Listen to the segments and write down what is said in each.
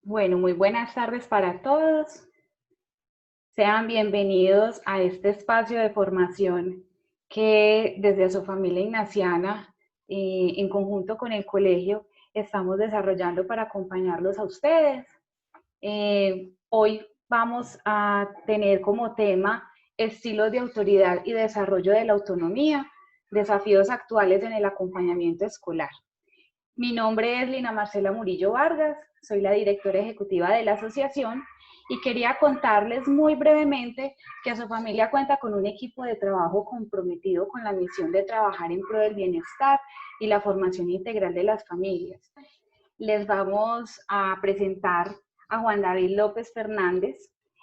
Bueno, muy buenas tardes para todos. Sean bienvenidos a este espacio de formación que desde su familia ignaciana, en conjunto con el colegio, estamos desarrollando para acompañarlos a ustedes. Hoy vamos a tener como tema estilos de autoridad y desarrollo de la autonomía, desafíos actuales en el acompañamiento escolar. Mi nombre es Lina Marcela Murillo Vargas, soy la directora ejecutiva de la asociación y quería contarles muy brevemente que su familia cuenta con un equipo de trabajo comprometido con la misión de trabajar en pro del bienestar y la formación integral de las familias. Les vamos a presentar a Juan David López Fernández.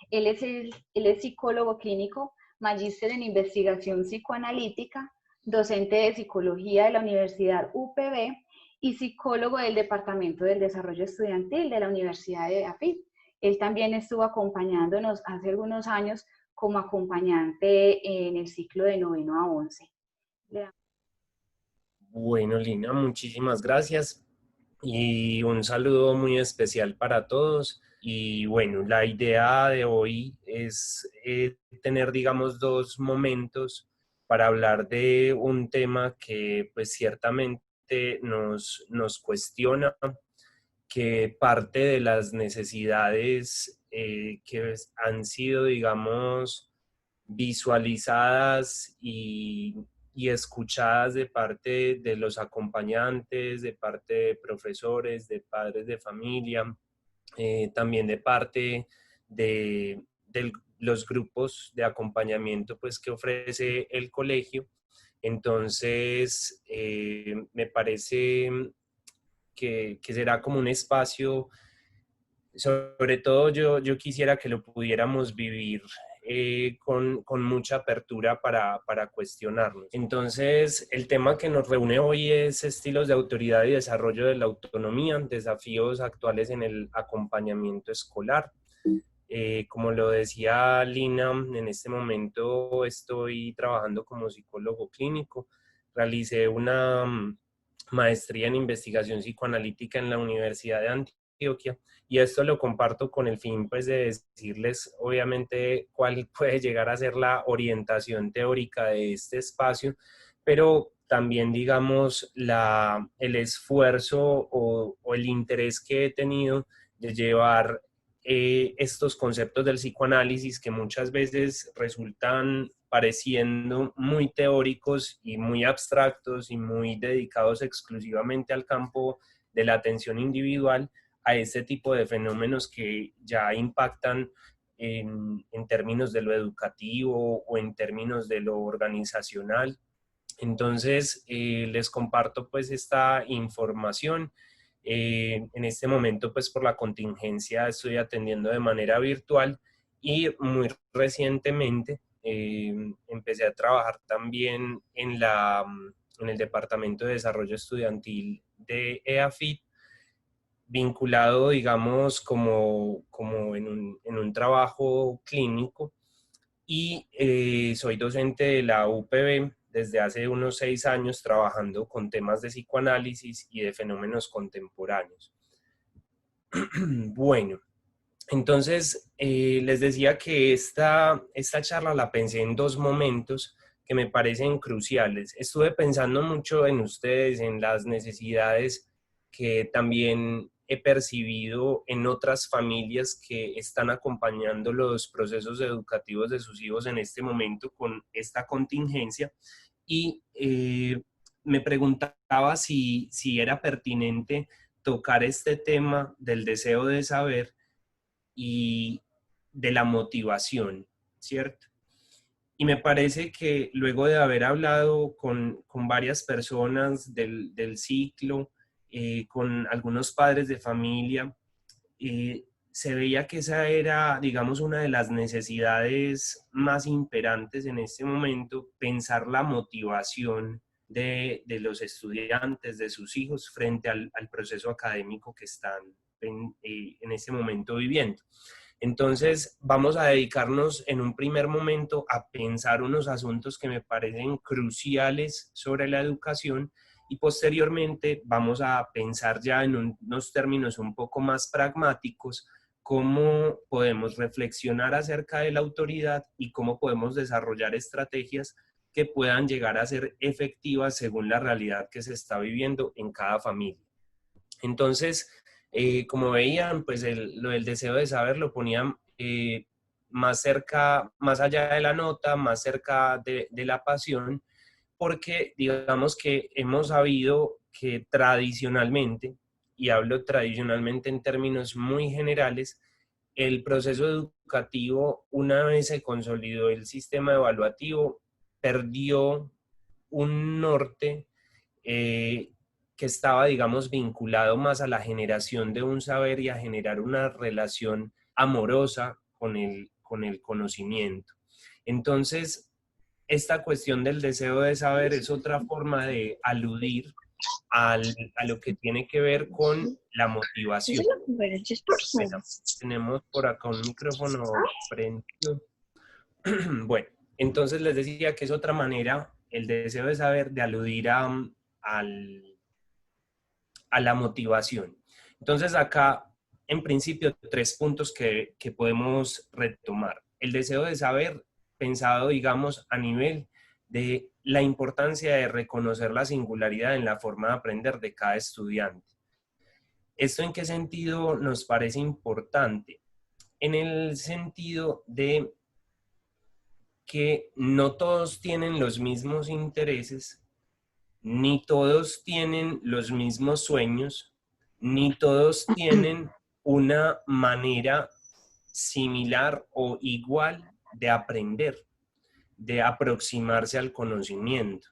Él es psicólogo clínico, magíster en investigación psicoanalítica, docente de psicología de la Universidad UPB y psicólogo del Departamento del Desarrollo Estudiantil de la Universidad de AFIT. Él también estuvo acompañándonos hace algunos años como acompañante en el ciclo de noveno a 11. Bueno, Lina, muchísimas gracias y un saludo muy especial para todos. Y bueno, la idea de hoy es tener, digamos, dos momentos para hablar de un tema que pues ciertamente nos cuestiona, que parte de las necesidades que han sido, digamos, visualizadas y escuchadas de parte de los acompañantes, de parte de profesores, de padres de familia, también de parte de los grupos de acompañamiento pues, que ofrece el colegio. Entonces, me parece que será como un espacio, sobre todo yo quisiera que lo pudiéramos vivir con mucha apertura para cuestionarnos. Entonces, el tema que nos reúne hoy es estilos de autoridad y desarrollo de la autonomía, desafíos actuales en el acompañamiento escolar. Como lo decía Lina, en este momento estoy trabajando como psicólogo clínico. Realicé una maestría en investigación psicoanalítica en la Universidad de Antioquia y esto lo comparto con el fin pues de decirles obviamente cuál puede llegar a ser la orientación teórica de este espacio, pero también digamos el esfuerzo o el interés que he tenido de llevar estos conceptos del psicoanálisis que muchas veces resultan pareciendo muy teóricos y muy abstractos y muy dedicados exclusivamente al campo de la atención individual, a este tipo de fenómenos que ya impactan en términos de lo educativo o en términos de lo organizacional. Entonces, les comparto pues esta información. En este momento, pues por la contingencia, estoy atendiendo de manera virtual y muy recientemente empecé a trabajar también en el Departamento de Desarrollo Estudiantil de EAFIT, vinculado, digamos, como en un trabajo clínico y soy docente de la UPB desde hace unos 6 años trabajando con temas de psicoanálisis y de fenómenos contemporáneos. Bueno, entonces les decía que esta charla la pensé en dos momentos que me parecen cruciales. Estuve pensando mucho en ustedes, en las necesidades que también he percibido en otras familias que están acompañando los procesos educativos de sus hijos en este momento con esta contingencia y me preguntaba si era pertinente tocar este tema del deseo de saber y de la motivación, ¿cierto? Y me parece que luego de haber hablado con varias personas del ciclo, con algunos padres de familia, se veía que esa era, digamos, una de las necesidades más imperantes en este momento, pensar la motivación de los estudiantes, de sus hijos, frente al proceso académico que están en este momento viviendo. Entonces, vamos a dedicarnos en un primer momento a pensar unos asuntos que me parecen cruciales sobre la educación y posteriormente vamos a pensar ya en unos términos un poco más pragmáticos cómo podemos reflexionar acerca de la autoridad y cómo podemos desarrollar estrategias que puedan llegar a ser efectivas según la realidad que se está viviendo en cada familia. Entonces, como veían, pues lo del deseo de saber lo ponían más cerca, más allá de la nota, más cerca de la pasión, porque digamos que hemos sabido que tradicionalmente, y hablo tradicionalmente en términos muy generales, el proceso educativo, una vez se consolidó el sistema evaluativo, perdió un norte que estaba, digamos, vinculado más a la generación de un saber y a generar una relación amorosa con el conocimiento. Entonces, esta cuestión del deseo de saber es otra forma de aludir a lo que tiene que ver con la motivación. Bueno, tenemos por acá un micrófono prendido. Bueno, entonces les decía que es otra manera, el deseo de saber, de aludir a la motivación. Entonces acá, en principio, 3 puntos que podemos retomar. El deseo de saber, pensado, digamos, a nivel de la importancia de reconocer la singularidad en la forma de aprender de cada estudiante. ¿Esto en qué sentido nos parece importante? En el sentido de que no todos tienen los mismos intereses, ni todos tienen los mismos sueños, ni todos tienen una manera similar o igual de aprender, de aproximarse al conocimiento.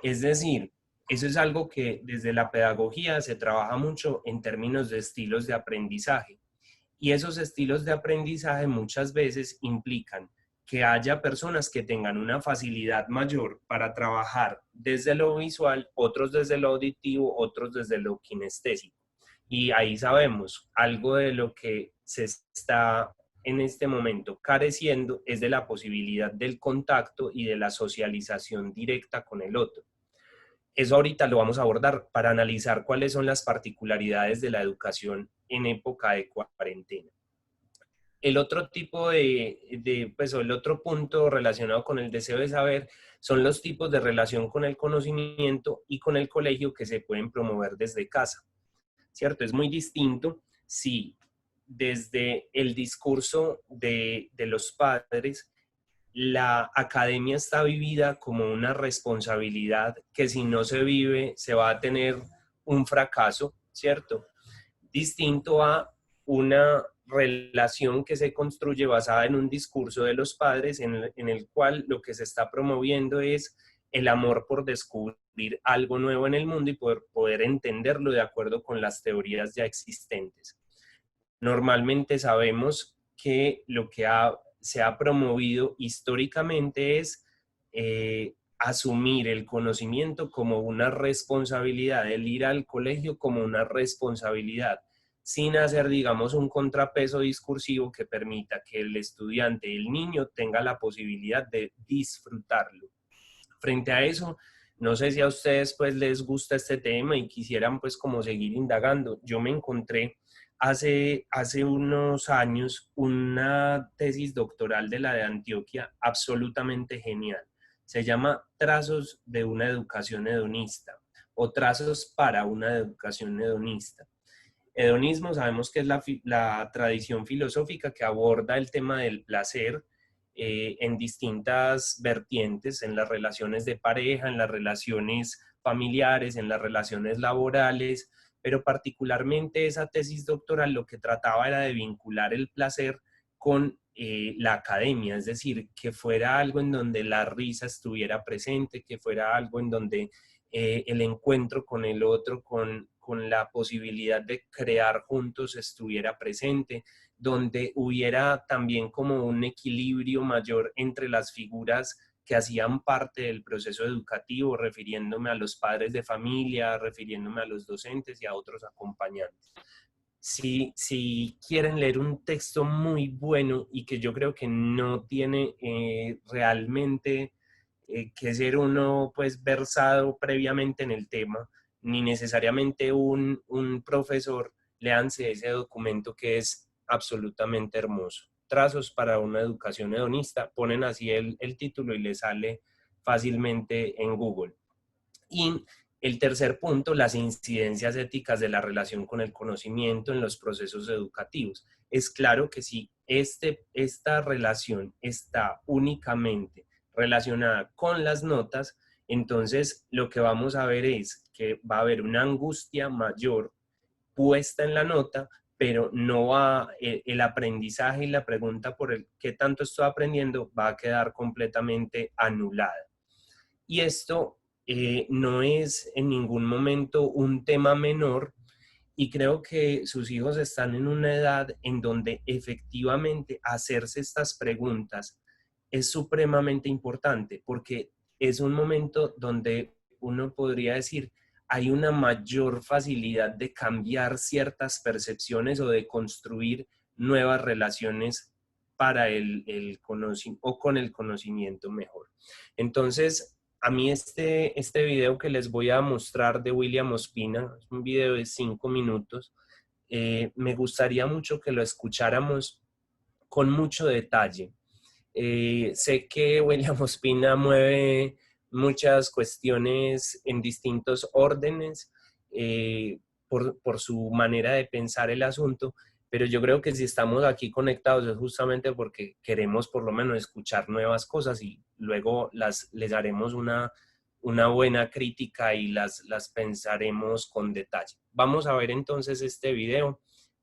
Es decir, eso es algo que desde la pedagogía se trabaja mucho en términos de estilos de aprendizaje. Y esos estilos de aprendizaje muchas veces implican que haya personas que tengan una facilidad mayor para trabajar desde lo visual, otros desde lo auditivo, otros desde lo kinestésico. Y ahí sabemos, algo de lo que se está en este momento careciendo es de la posibilidad del contacto y de la socialización directa con el otro. Eso ahorita lo vamos a abordar para analizar cuáles son las particularidades de la educación en época de cuarentena. El otro tipo pues el otro punto relacionado con el deseo de saber son los tipos de relación con el conocimiento y con el colegio que se pueden promover desde casa, ¿cierto? Es muy distinto si desde el discurso de los padres la academia está vivida como una responsabilidad que si no se vive se va a tener un fracaso, ¿cierto? Distinto a una relación que se construye basada en un discurso de los padres en el cual lo que se está promoviendo es el amor por descubrir algo nuevo en el mundo y poder entenderlo de acuerdo con las teorías ya existentes. Normalmente sabemos que lo que se ha promovido históricamente es asumir el conocimiento como una responsabilidad, el ir al colegio como una responsabilidad, sin hacer, digamos, un contrapeso discursivo que permita que el estudiante, el niño, tenga la posibilidad de disfrutarlo. Frente a eso, no sé si a ustedes pues les gusta este tema y quisieran pues como seguir indagando. Yo me encontré hace unos años una tesis doctoral de la de Antioquia absolutamente genial. Se llama Trazos de una educación hedonista o Trazos para una educación hedonista. Hedonismo sabemos que es la tradición filosófica que aborda el tema del placer en distintas vertientes, en las relaciones de pareja, en las relaciones familiares, en las relaciones laborales, pero particularmente esa tesis doctoral lo que trataba era de vincular el placer con la academia, es decir, que fuera algo en donde la risa estuviera presente, que fuera algo en donde el encuentro con el otro, con la posibilidad de crear juntos estuviera presente, donde hubiera también como un equilibrio mayor entre las figuras que hacían parte del proceso educativo, refiriéndome a los padres de familia, refiriéndome a los docentes y a otros acompañantes. Si quieren leer un texto muy bueno y que yo creo que no tiene realmente que ser uno pues versado previamente en el tema, ni necesariamente un profesor. Léanse ese documento que es absolutamente hermoso. Trazos para una educación hedonista, ponen así el título y le sale fácilmente en Google. Y el tercer punto, las incidencias éticas de la relación con el conocimiento en los procesos educativos. Es claro que si esta relación está únicamente relacionada con las notas, entonces lo que vamos a ver es que va a haber una angustia mayor puesta en la nota, pero no va, el aprendizaje y la pregunta por el qué tanto estoy aprendiendo va a quedar completamente anulada. Y esto no es en ningún momento un tema menor, y creo que sus hijos están en una edad en donde efectivamente hacerse estas preguntas es supremamente importante, porque es un momento donde uno podría decir, hay una mayor facilidad de cambiar ciertas percepciones o de construir nuevas relaciones para el conocimiento o con el conocimiento mejor. Entonces, a mí este video que les voy a mostrar de William Ospina, es un video de 5 minutos, me gustaría mucho que lo escucháramos con mucho detalle. Sé que William Ospina mueve muchas cuestiones en distintos órdenes por su manera de pensar el asunto, pero yo creo que si estamos aquí conectados es justamente porque queremos por lo menos escuchar nuevas cosas y luego les haremos una buena crítica y las pensaremos con detalle. Vamos a ver entonces este video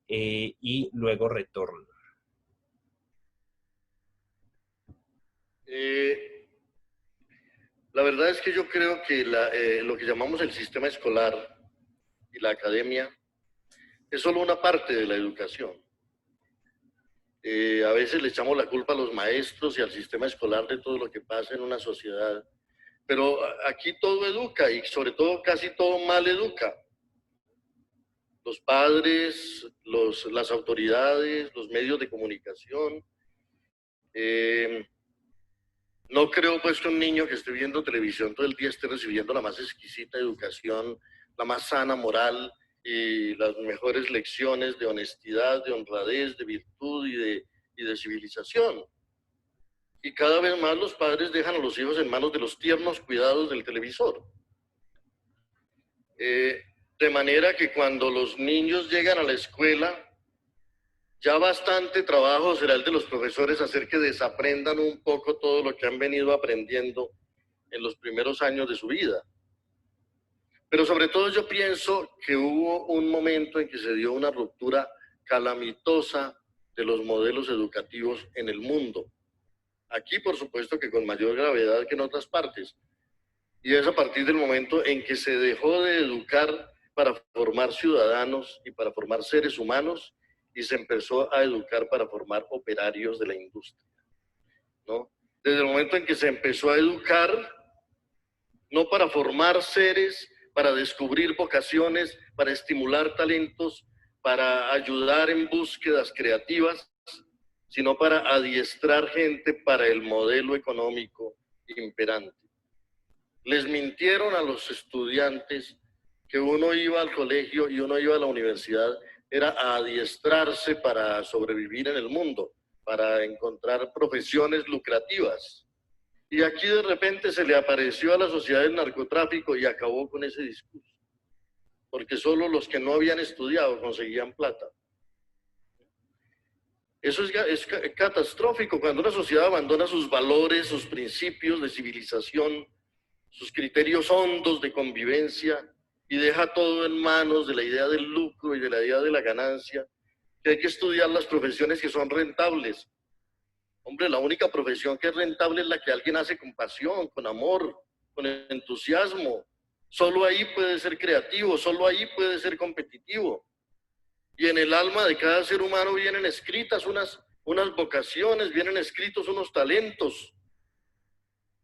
y luego retorno. La verdad es que yo creo que lo que llamamos el sistema escolar y la academia es solo una parte de la educación. A veces le echamos la culpa a los maestros y al sistema escolar de todo lo que pasa en una sociedad, pero aquí todo educa y sobre todo casi todo mal educa. Los padres, las autoridades, los medios de comunicación. No creo pues que un niño que esté viendo televisión todo el día esté recibiendo la más exquisita educación, la más sana moral y las mejores lecciones de honestidad, de honradez, de virtud y de civilización. Y cada vez más los padres dejan a los hijos en manos de los tiernos cuidados del televisor. De manera que cuando los niños llegan a la escuela, ya bastante trabajo será el de los profesores hacer que desaprendan un poco todo lo que han venido aprendiendo en los primeros años de su vida. Pero sobre todo yo pienso que hubo un momento en que se dio una ruptura calamitosa de los modelos educativos en el mundo. Aquí, por supuesto, que con mayor gravedad que en otras partes. Y es a partir del momento en que se dejó de educar para formar ciudadanos y para formar seres humanos y se empezó a educar para formar operarios de la industria, ¿no? Desde el momento en que se empezó a educar, no para formar seres, para descubrir vocaciones, para estimular talentos, para ayudar en búsquedas creativas, sino para adiestrar gente para el modelo económico imperante. Les mintieron a los estudiantes que uno iba al colegio y uno iba a la universidad, era a adiestrarse para sobrevivir en el mundo, para encontrar profesiones lucrativas. Y aquí de repente se le apareció a la sociedad el narcotráfico y acabó con ese discurso, porque solo los que no habían estudiado conseguían plata. Eso es catastrófico cuando una sociedad abandona sus valores, sus principios de civilización, sus criterios hondos de convivencia y deja todo en manos de la idea del lucro y de la idea de la ganancia, que hay que estudiar las profesiones que son rentables. Hombre, la única profesión que es rentable es la que alguien hace con pasión, con amor, con entusiasmo. Solo ahí puede ser creativo, solo ahí puede ser competitivo. Y en el alma de cada ser humano vienen escritas unas vocaciones, vienen escritos unos talentos.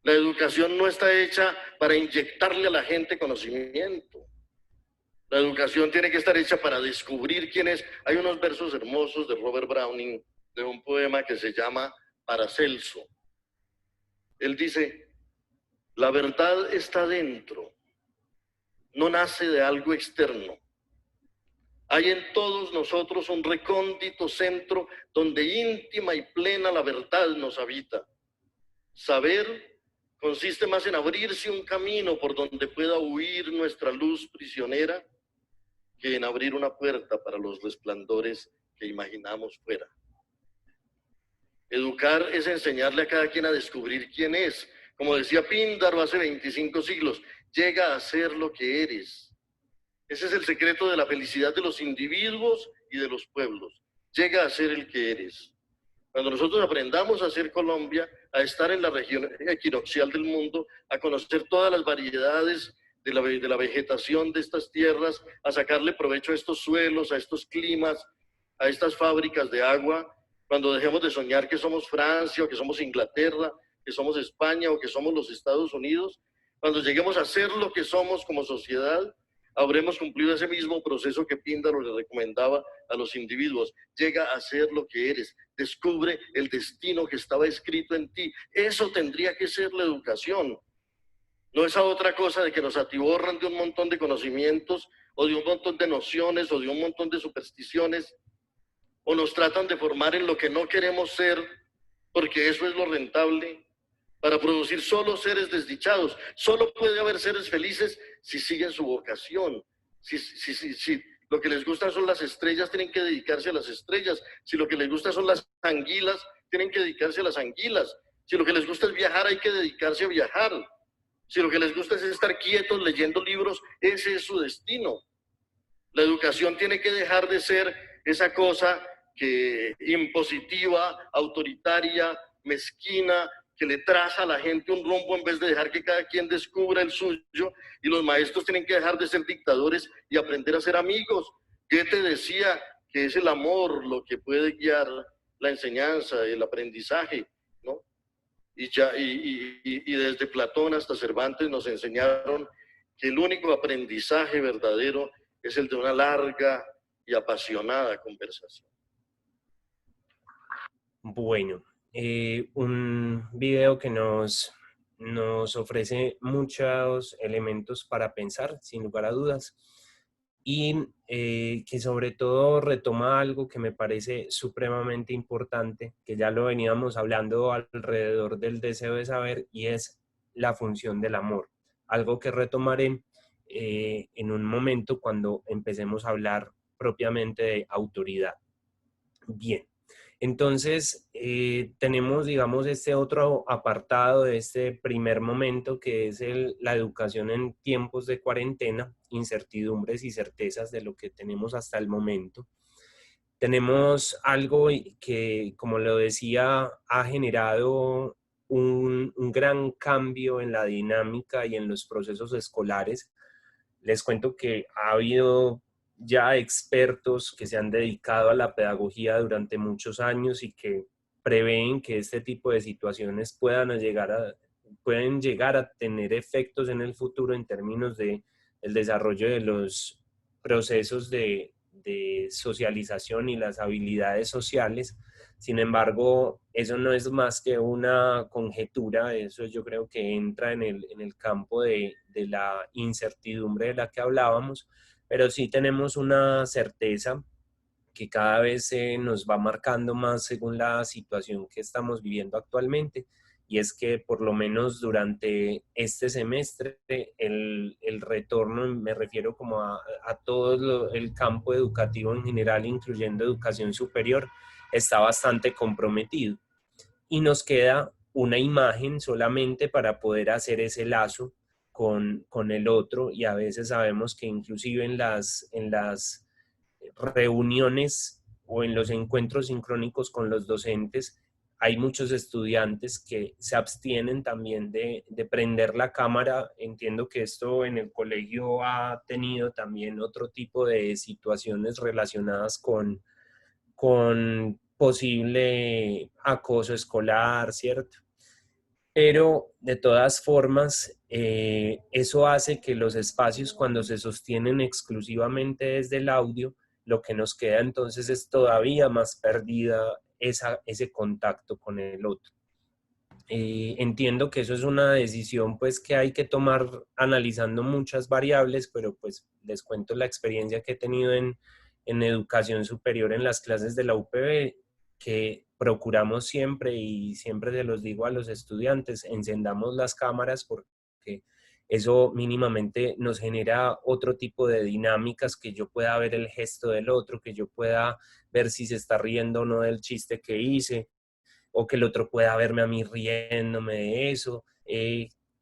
La educación no está hecha para inyectarle a la gente conocimiento. La educación tiene que estar hecha para descubrir quién es. Hay unos versos hermosos de Robert Browning, de un poema que se llama Paracelso. Él dice, La verdad está dentro, no nace de algo externo. Hay en todos nosotros un recóndito centro donde íntima y plena la verdad nos habita. Saber consiste más en abrirse un camino por donde pueda huir nuestra luz prisionera que en abrir una puerta para los resplandores que imaginamos fuera. Educar es enseñarle a cada quien a descubrir quién es. Como decía Píndaro hace 25 siglos, llega a ser lo que eres. Ese es el secreto de la felicidad de los individuos y de los pueblos. Llega a ser el que eres. Cuando nosotros aprendamos a ser Colombia, a estar en la región equinoccial del mundo, a conocer todas las variedades de la vegetación de estas tierras, a sacarle provecho a estos suelos, a estos climas, a estas fábricas de agua, cuando dejemos de soñar que somos Francia o que somos Inglaterra, que somos España o que somos los Estados Unidos, cuando lleguemos a ser lo que somos como sociedad, habremos cumplido ese mismo proceso que Píndaro le recomendaba a los individuos. Llega a ser lo que eres, descubre el destino que estaba escrito en ti. Eso tendría que ser la educación. No esa otra cosa de que nos atiborran de un montón de conocimientos o de un montón de nociones o de un montón de supersticiones, o nos tratan de formar en lo que no queremos ser, porque eso es lo rentable, para producir solo seres desdichados. Solo puede haber seres felices si siguen su vocación. Si lo que les gustan son las estrellas, tienen que dedicarse a las estrellas. Si lo que les gusta son las anguilas, tienen que dedicarse a las anguilas. Si lo que les gusta es viajar, hay que dedicarse a viajar. Si lo que les gusta es estar quietos leyendo libros, ese es su destino. La educación tiene que dejar de ser esa cosa que impositiva, autoritaria, mezquina, que le traza a la gente un rumbo en vez de dejar que cada quien descubra el suyo, y los maestros tienen que dejar de ser dictadores y aprender a ser amigos. Goethe decía que es el amor lo que puede guiar la enseñanza, el aprendizaje, ¿no? Y desde Platón hasta Cervantes nos enseñaron que el único aprendizaje verdadero es el de una larga y apasionada conversación. Bueno, un video que nos ofrece muchos elementos para pensar, sin lugar a dudas, y que sobre todo retoma algo que me parece supremamente importante, que ya lo veníamos hablando alrededor del deseo de saber, y es la función del amor. Algo que retomaré en un momento cuando empecemos a hablar propiamente de autoridad. Bien. Entonces, tenemos, digamos, este otro apartado de este primer momento, que es la educación en tiempos de cuarentena, incertidumbres y certezas de lo que tenemos hasta el momento. Tenemos algo que, como lo decía, ha generado un gran cambio en la dinámica y en los procesos escolares. Les cuento que ha habido ya expertos que se han dedicado a la pedagogía durante muchos años y que prevén que este tipo de situaciones pueden llegar a tener efectos en el futuro en términos de el desarrollo de los procesos de socialización y las habilidades sociales. Sin embargo, eso no es más que una conjetura. Eso yo creo que entra en el campo de la incertidumbre de la que hablábamos, pero sí tenemos una certeza que cada vez nos va marcando más según la situación que estamos viviendo actualmente, y es que por lo menos durante este semestre el retorno, me refiero como a todo el campo educativo en general, incluyendo educación superior, está bastante comprometido. Y nos queda una imagen solamente para poder hacer ese lazo con el otro, y a veces sabemos que inclusive en las reuniones o en los encuentros sincrónicos con los docentes, hay muchos estudiantes que se abstienen también de prender la cámara. Entiendo que esto en el colegio ha tenido también otro tipo de situaciones relacionadas con posible acoso escolar, ¿cierto? Pero de todas formas, eso hace que los espacios, cuando se sostienen exclusivamente desde el audio, lo que nos queda entonces es todavía más perdida ese contacto con el otro. Entiendo que eso es una decisión pues que hay que tomar analizando muchas variables, pero pues les cuento la experiencia que he tenido en educación superior en las clases de la UPB, que procuramos siempre, y siempre se los digo a los estudiantes, encendamos las cámaras porque eso mínimamente nos genera otro tipo de dinámicas, que yo pueda ver el gesto del otro, que yo pueda ver si se está riendo o no del chiste que hice, o que el otro pueda verme a mí riéndome de eso.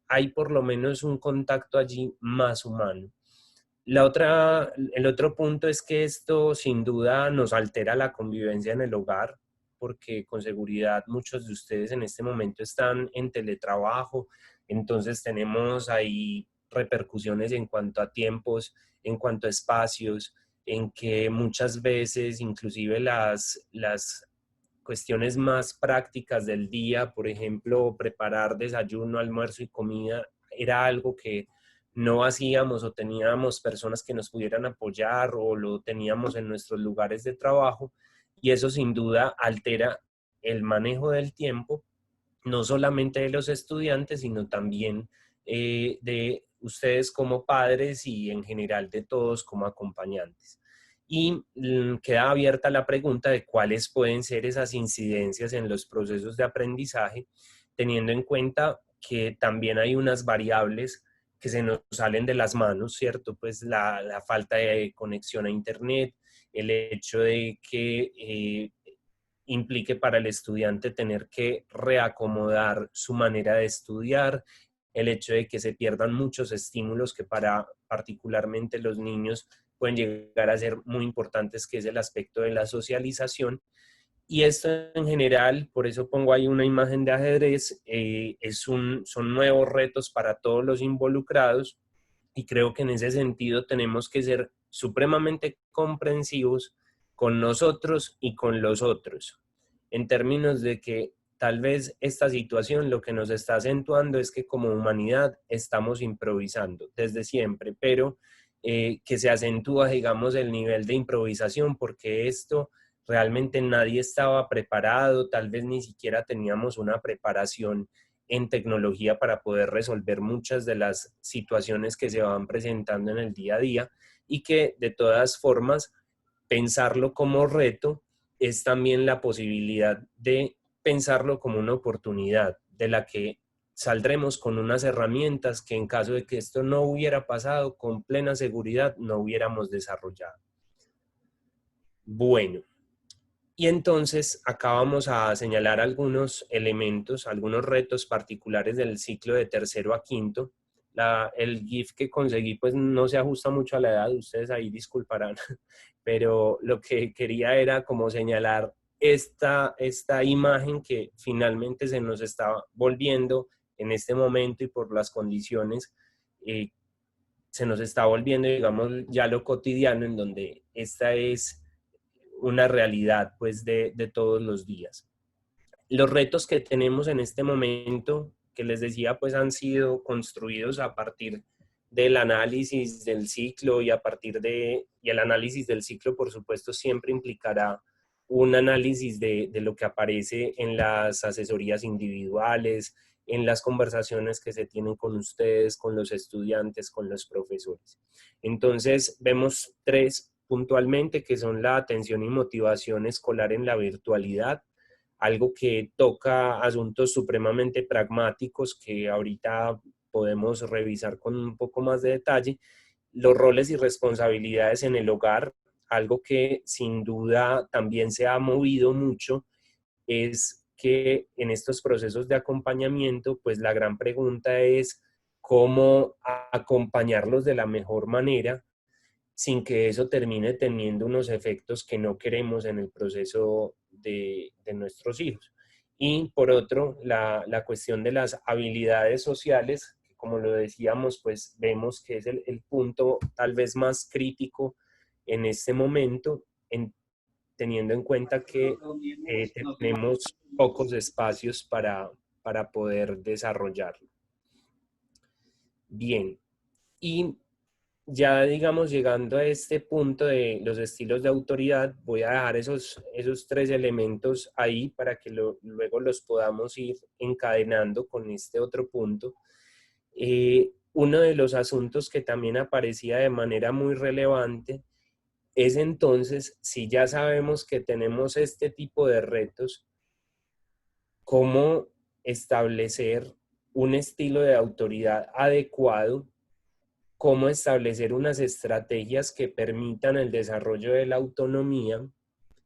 Hay por lo menos un contacto allí más humano. El otro punto es que esto sin duda nos altera la convivencia en el hogar, porque con seguridad muchos de ustedes en este momento están en teletrabajo, entonces tenemos ahí repercusiones en cuanto a tiempos, en cuanto a espacios, en que muchas veces inclusive las cuestiones más prácticas del día, por ejemplo, preparar desayuno, almuerzo y comida, era algo que no hacíamos, o teníamos personas que nos pudieran apoyar, o lo teníamos en nuestros lugares de trabajo, y eso sin duda altera el manejo del tiempo, no solamente de los estudiantes, sino también de ustedes como padres y en general de todos como acompañantes. Y queda abierta la pregunta de cuáles pueden ser esas incidencias en los procesos de aprendizaje, teniendo en cuenta que también hay unas variables que se nos salen de las manos, ¿cierto? Pues la falta de conexión a Internet, el hecho de que implique para el estudiante tener que reacomodar su manera de estudiar, el hecho de que se pierdan muchos estímulos que para particularmente los niños pueden llegar a ser muy importantes, que es el aspecto de la socialización. Y esto en general, por eso pongo ahí una imagen de ajedrez, son nuevos retos para todos los involucrados, y creo que en ese sentido tenemos que ser supremamente comprensivos con nosotros y con los otros, en términos de que tal vez esta situación lo que nos está acentuando es que como humanidad estamos improvisando desde siempre, pero que se acentúa, digamos, el nivel de improvisación, porque esto realmente nadie estaba preparado, tal vez ni siquiera teníamos una preparación en tecnología para poder resolver muchas de las situaciones que se van presentando en el día a día, y que de todas formas pensarlo como reto es también la posibilidad de pensarlo como una oportunidad de la que saldremos con unas herramientas que en caso de que esto no hubiera pasado, con plena seguridad no hubiéramos desarrollado. Bueno, y entonces acá vamos a señalar algunos elementos, algunos retos particulares del ciclo de tercero a quinto. El GIF que conseguí pues no se ajusta mucho a la edad, ustedes ahí disculparán, pero lo que quería era como señalar esta imagen que finalmente se nos está volviendo en este momento, y por las condiciones se nos está volviendo, digamos, ya lo cotidiano, en donde esta es una realidad pues de todos los días. Los retos que tenemos en este momento, que les decía, pues han sido construidos a partir del análisis del ciclo, y el análisis del ciclo, por supuesto, siempre implicará un análisis de lo que aparece en las asesorías individuales, en las conversaciones que se tienen con ustedes, con los estudiantes, con los profesores. Entonces, vemos tres puntualmente, que son la atención y motivación escolar en la virtualidad, algo que toca asuntos supremamente pragmáticos que ahorita podemos revisar con un poco más de detalle. Los roles y responsabilidades en el hogar, algo que sin duda también se ha movido mucho, es que en estos procesos de acompañamiento, pues la gran pregunta es cómo acompañarlos de la mejor manera, sin que eso termine teniendo unos efectos que no queremos en el proceso de nuestros hijos. Y por otro, la cuestión de las habilidades sociales, que como lo decíamos, pues vemos que es el punto tal vez más crítico en este momento, teniendo en cuenta que tenemos pocos espacios para poder desarrollarlo. Bien, y ya digamos llegando a este punto de los estilos de autoridad, voy a dejar esos 3 elementos ahí para que luego los podamos ir encadenando con este otro punto. Uno de los asuntos que también aparecía de manera muy relevante es entonces, si ya sabemos que tenemos este tipo de retos, cómo establecer un estilo de autoridad adecuado, cómo establecer unas estrategias que permitan el desarrollo de la autonomía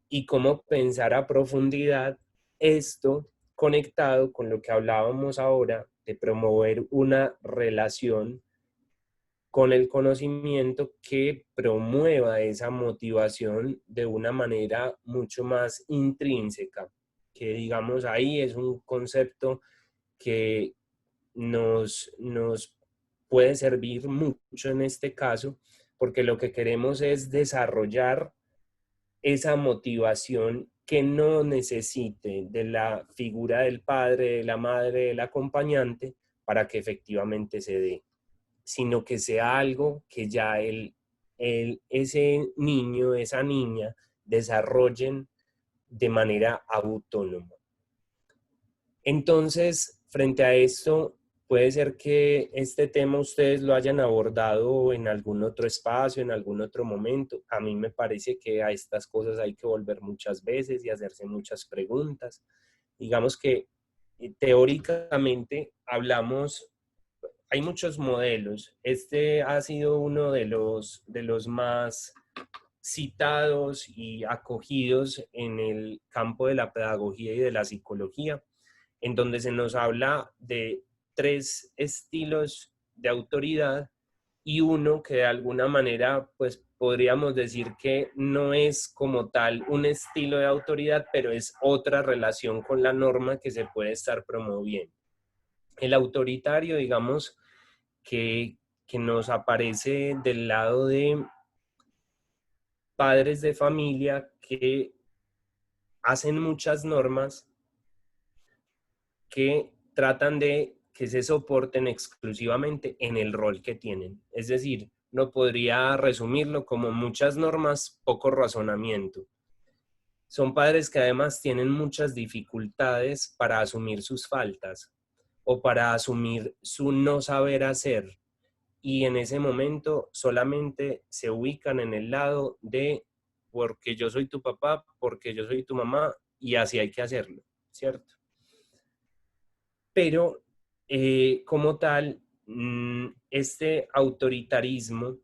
y cómo pensar a profundidad esto conectado con lo que hablábamos ahora de promover una relación con el conocimiento que promueva esa motivación de una manera mucho más intrínseca, que digamos ahí es un concepto que nos puede servir mucho en este caso, porque lo que queremos es desarrollar esa motivación que no necesite de la figura del padre, de la madre, del acompañante, para que efectivamente se dé, sino que sea algo que ya ese niño, esa niña, desarrollen de manera autónoma. Entonces, frente a esto, puede ser que este tema ustedes lo hayan abordado en algún otro espacio, en algún otro momento. A mí me parece que a estas cosas hay que volver muchas veces y hacerse muchas preguntas. Digamos que teóricamente hablamos, hay muchos modelos. Este ha sido uno de los más citados y acogidos en el campo de la pedagogía y de la psicología, en donde se nos habla de 3 estilos de autoridad y uno que de alguna manera pues podríamos decir que no es como tal un estilo de autoridad, pero es otra relación con la norma que se puede estar promoviendo. El autoritario, digamos, que nos aparece del lado de padres de familia que hacen muchas normas que tratan de que se soporten exclusivamente en el rol que tienen. Es decir, no podría resumirlo como muchas normas, poco razonamiento. Son padres que además tienen muchas dificultades para asumir sus faltas o para asumir su no saber hacer. Y en ese momento solamente se ubican en el lado de porque yo soy tu papá, porque yo soy tu mamá y así hay que hacerlo, ¿cierto? Pero como tal, este autoritarismo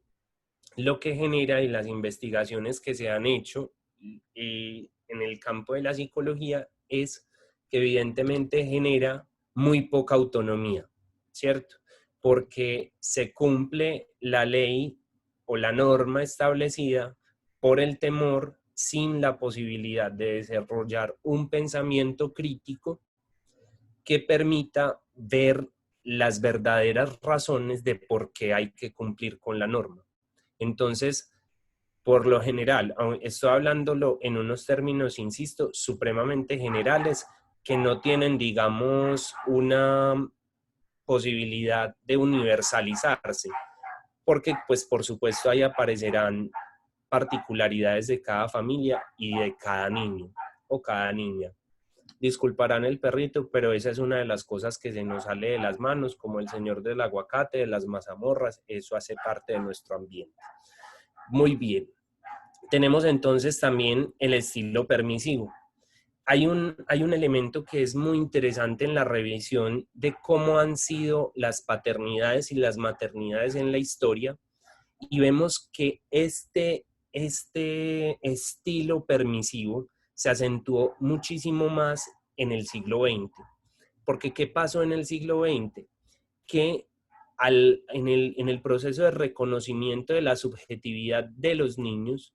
lo que genera y las investigaciones que se han hecho en el campo de la psicología es que evidentemente genera muy poca autonomía, ¿cierto? Porque se cumple la ley o la norma establecida por el temor sin la posibilidad de desarrollar un pensamiento crítico que permita ver las verdaderas razones de por qué hay que cumplir con la norma. Entonces, por lo general, estoy hablándolo en unos términos, insisto, supremamente generales, que no tienen, digamos, una posibilidad de universalizarse, porque, pues, por supuesto, ahí aparecerán particularidades de cada familia y de cada niño o cada niña. Disculparán el perrito, pero esa es una de las cosas que se nos sale de las manos, como el señor del aguacate, de las mazamorras, eso hace parte de nuestro ambiente. Muy bien. Tenemos entonces también el estilo permisivo. Hay un elemento que es muy interesante en la revisión de cómo han sido las paternidades y las maternidades en la historia, y vemos que este estilo permisivo se acentuó muchísimo más en el siglo XX. Porque ¿qué pasó en el siglo XX? Que en el proceso de reconocimiento de la subjetividad de los niños,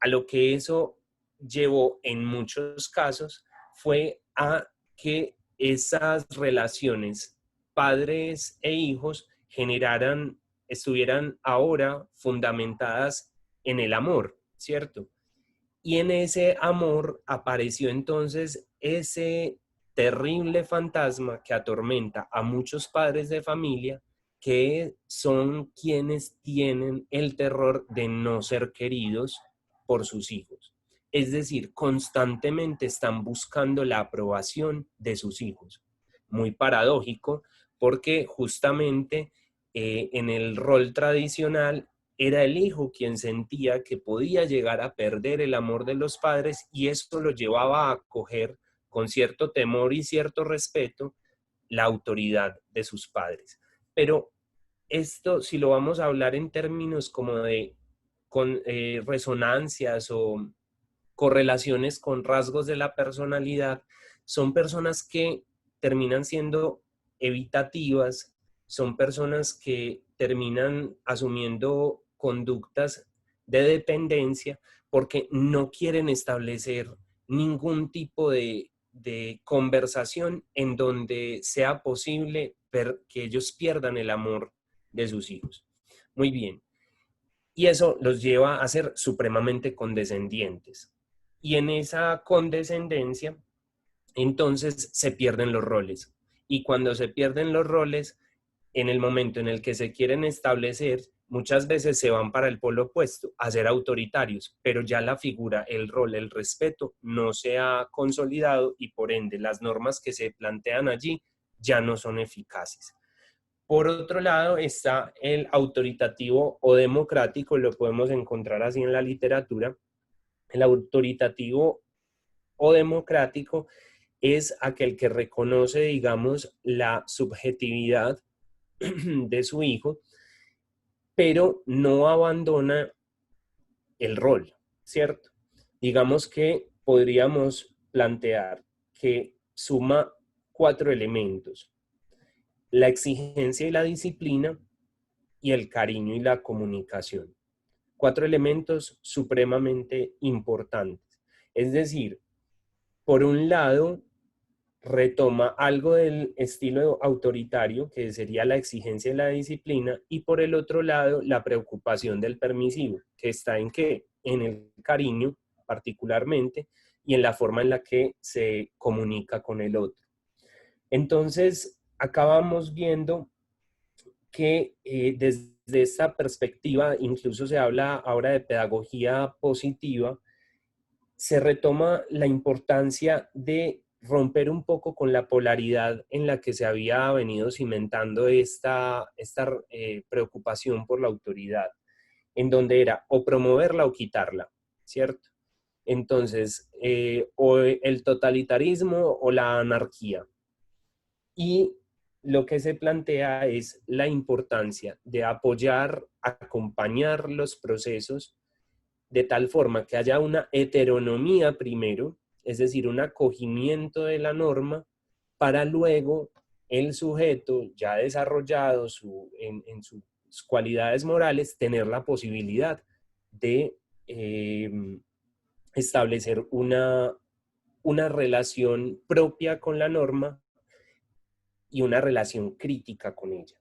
a lo que eso llevó en muchos casos fue a que esas relaciones padres e hijos estuvieran ahora fundamentadas en el amor, ¿cierto? Y en ese amor apareció entonces ese terrible fantasma que atormenta a muchos padres de familia, que son quienes tienen el terror de no ser queridos por sus hijos. Es decir, constantemente están buscando la aprobación de sus hijos. Muy paradójico, porque justamente en el rol tradicional era el hijo quien sentía que podía llegar a perder el amor de los padres, y esto lo llevaba a acoger con cierto temor y cierto respeto la autoridad de sus padres. Pero esto, si lo vamos a hablar en términos como de resonancias o correlaciones con rasgos de la personalidad, son personas que terminan siendo evitativas, son personas que terminan asumiendo conductas de dependencia porque no quieren establecer ningún tipo de conversación en donde sea posible que ellos pierdan el amor de sus hijos. Muy bien. Y eso los lleva a ser supremamente condescendientes. Y en esa condescendencia, entonces se pierden los roles. Y cuando se pierden los roles, en el momento en el que se quieren establecer, muchas veces se van para el polo opuesto, a ser autoritarios, pero ya la figura, el rol, el respeto no se ha consolidado y por ende las normas que se plantean allí ya no son eficaces. Por otro lado está el autoritativo o democrático, lo podemos encontrar así en la literatura. El autoritativo o democrático es aquel que reconoce, digamos, la subjetividad de su hijo, pero no abandona el rol, ¿cierto? Digamos que podríamos plantear que suma 4 elementos: la exigencia y la disciplina, y el cariño y la comunicación. 4 elementos supremamente importantes. Es decir, por un lado, retoma algo del estilo autoritario, que sería la exigencia y la disciplina, y por el otro lado, la preocupación del permisivo, que está en qué? En el cariño, particularmente, y en la forma en la que se comunica con el otro. Entonces, acabamos viendo que desde esta perspectiva, incluso se habla ahora de pedagogía positiva, se retoma la importancia de romper un poco con la polaridad en la que se había venido cimentando esta preocupación por la autoridad, en donde era o promoverla o quitarla, ¿cierto? Entonces, o el totalitarismo o la anarquía. Y lo que se plantea es la importancia de apoyar, acompañar los procesos de tal forma que haya una heteronomía primero, es decir, un acogimiento de la norma, para luego el sujeto ya desarrollado en sus cualidades morales tener la posibilidad de establecer una relación propia con la norma y una relación crítica con ella.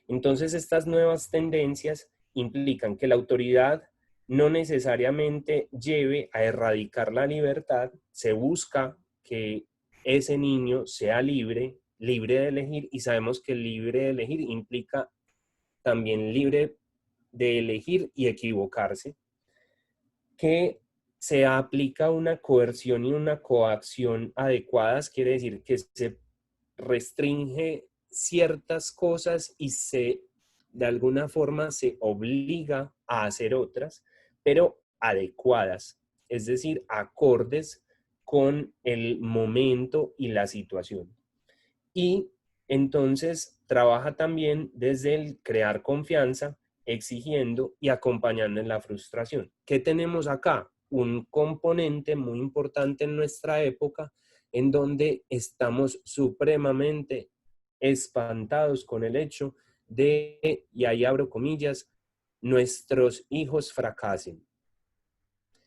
Entonces, estas nuevas tendencias implican que la autoridad no necesariamente lleve a erradicar la libertad, se busca que ese niño sea libre, libre de elegir, y sabemos que el libre de elegir implica también libre de elegir y equivocarse, que se aplica una coerción y una coacción adecuadas, quiere decir que se restringe ciertas cosas y de alguna forma se obliga a hacer otras, pero adecuadas, es decir, acordes con el momento y la situación. Y entonces trabaja también desde el crear confianza, exigiendo y acompañando en la frustración. ¿Qué tenemos acá? Un componente muy importante en nuestra época en donde estamos supremamente espantados con el hecho de, y ahí abro comillas, nuestros hijos fracasen.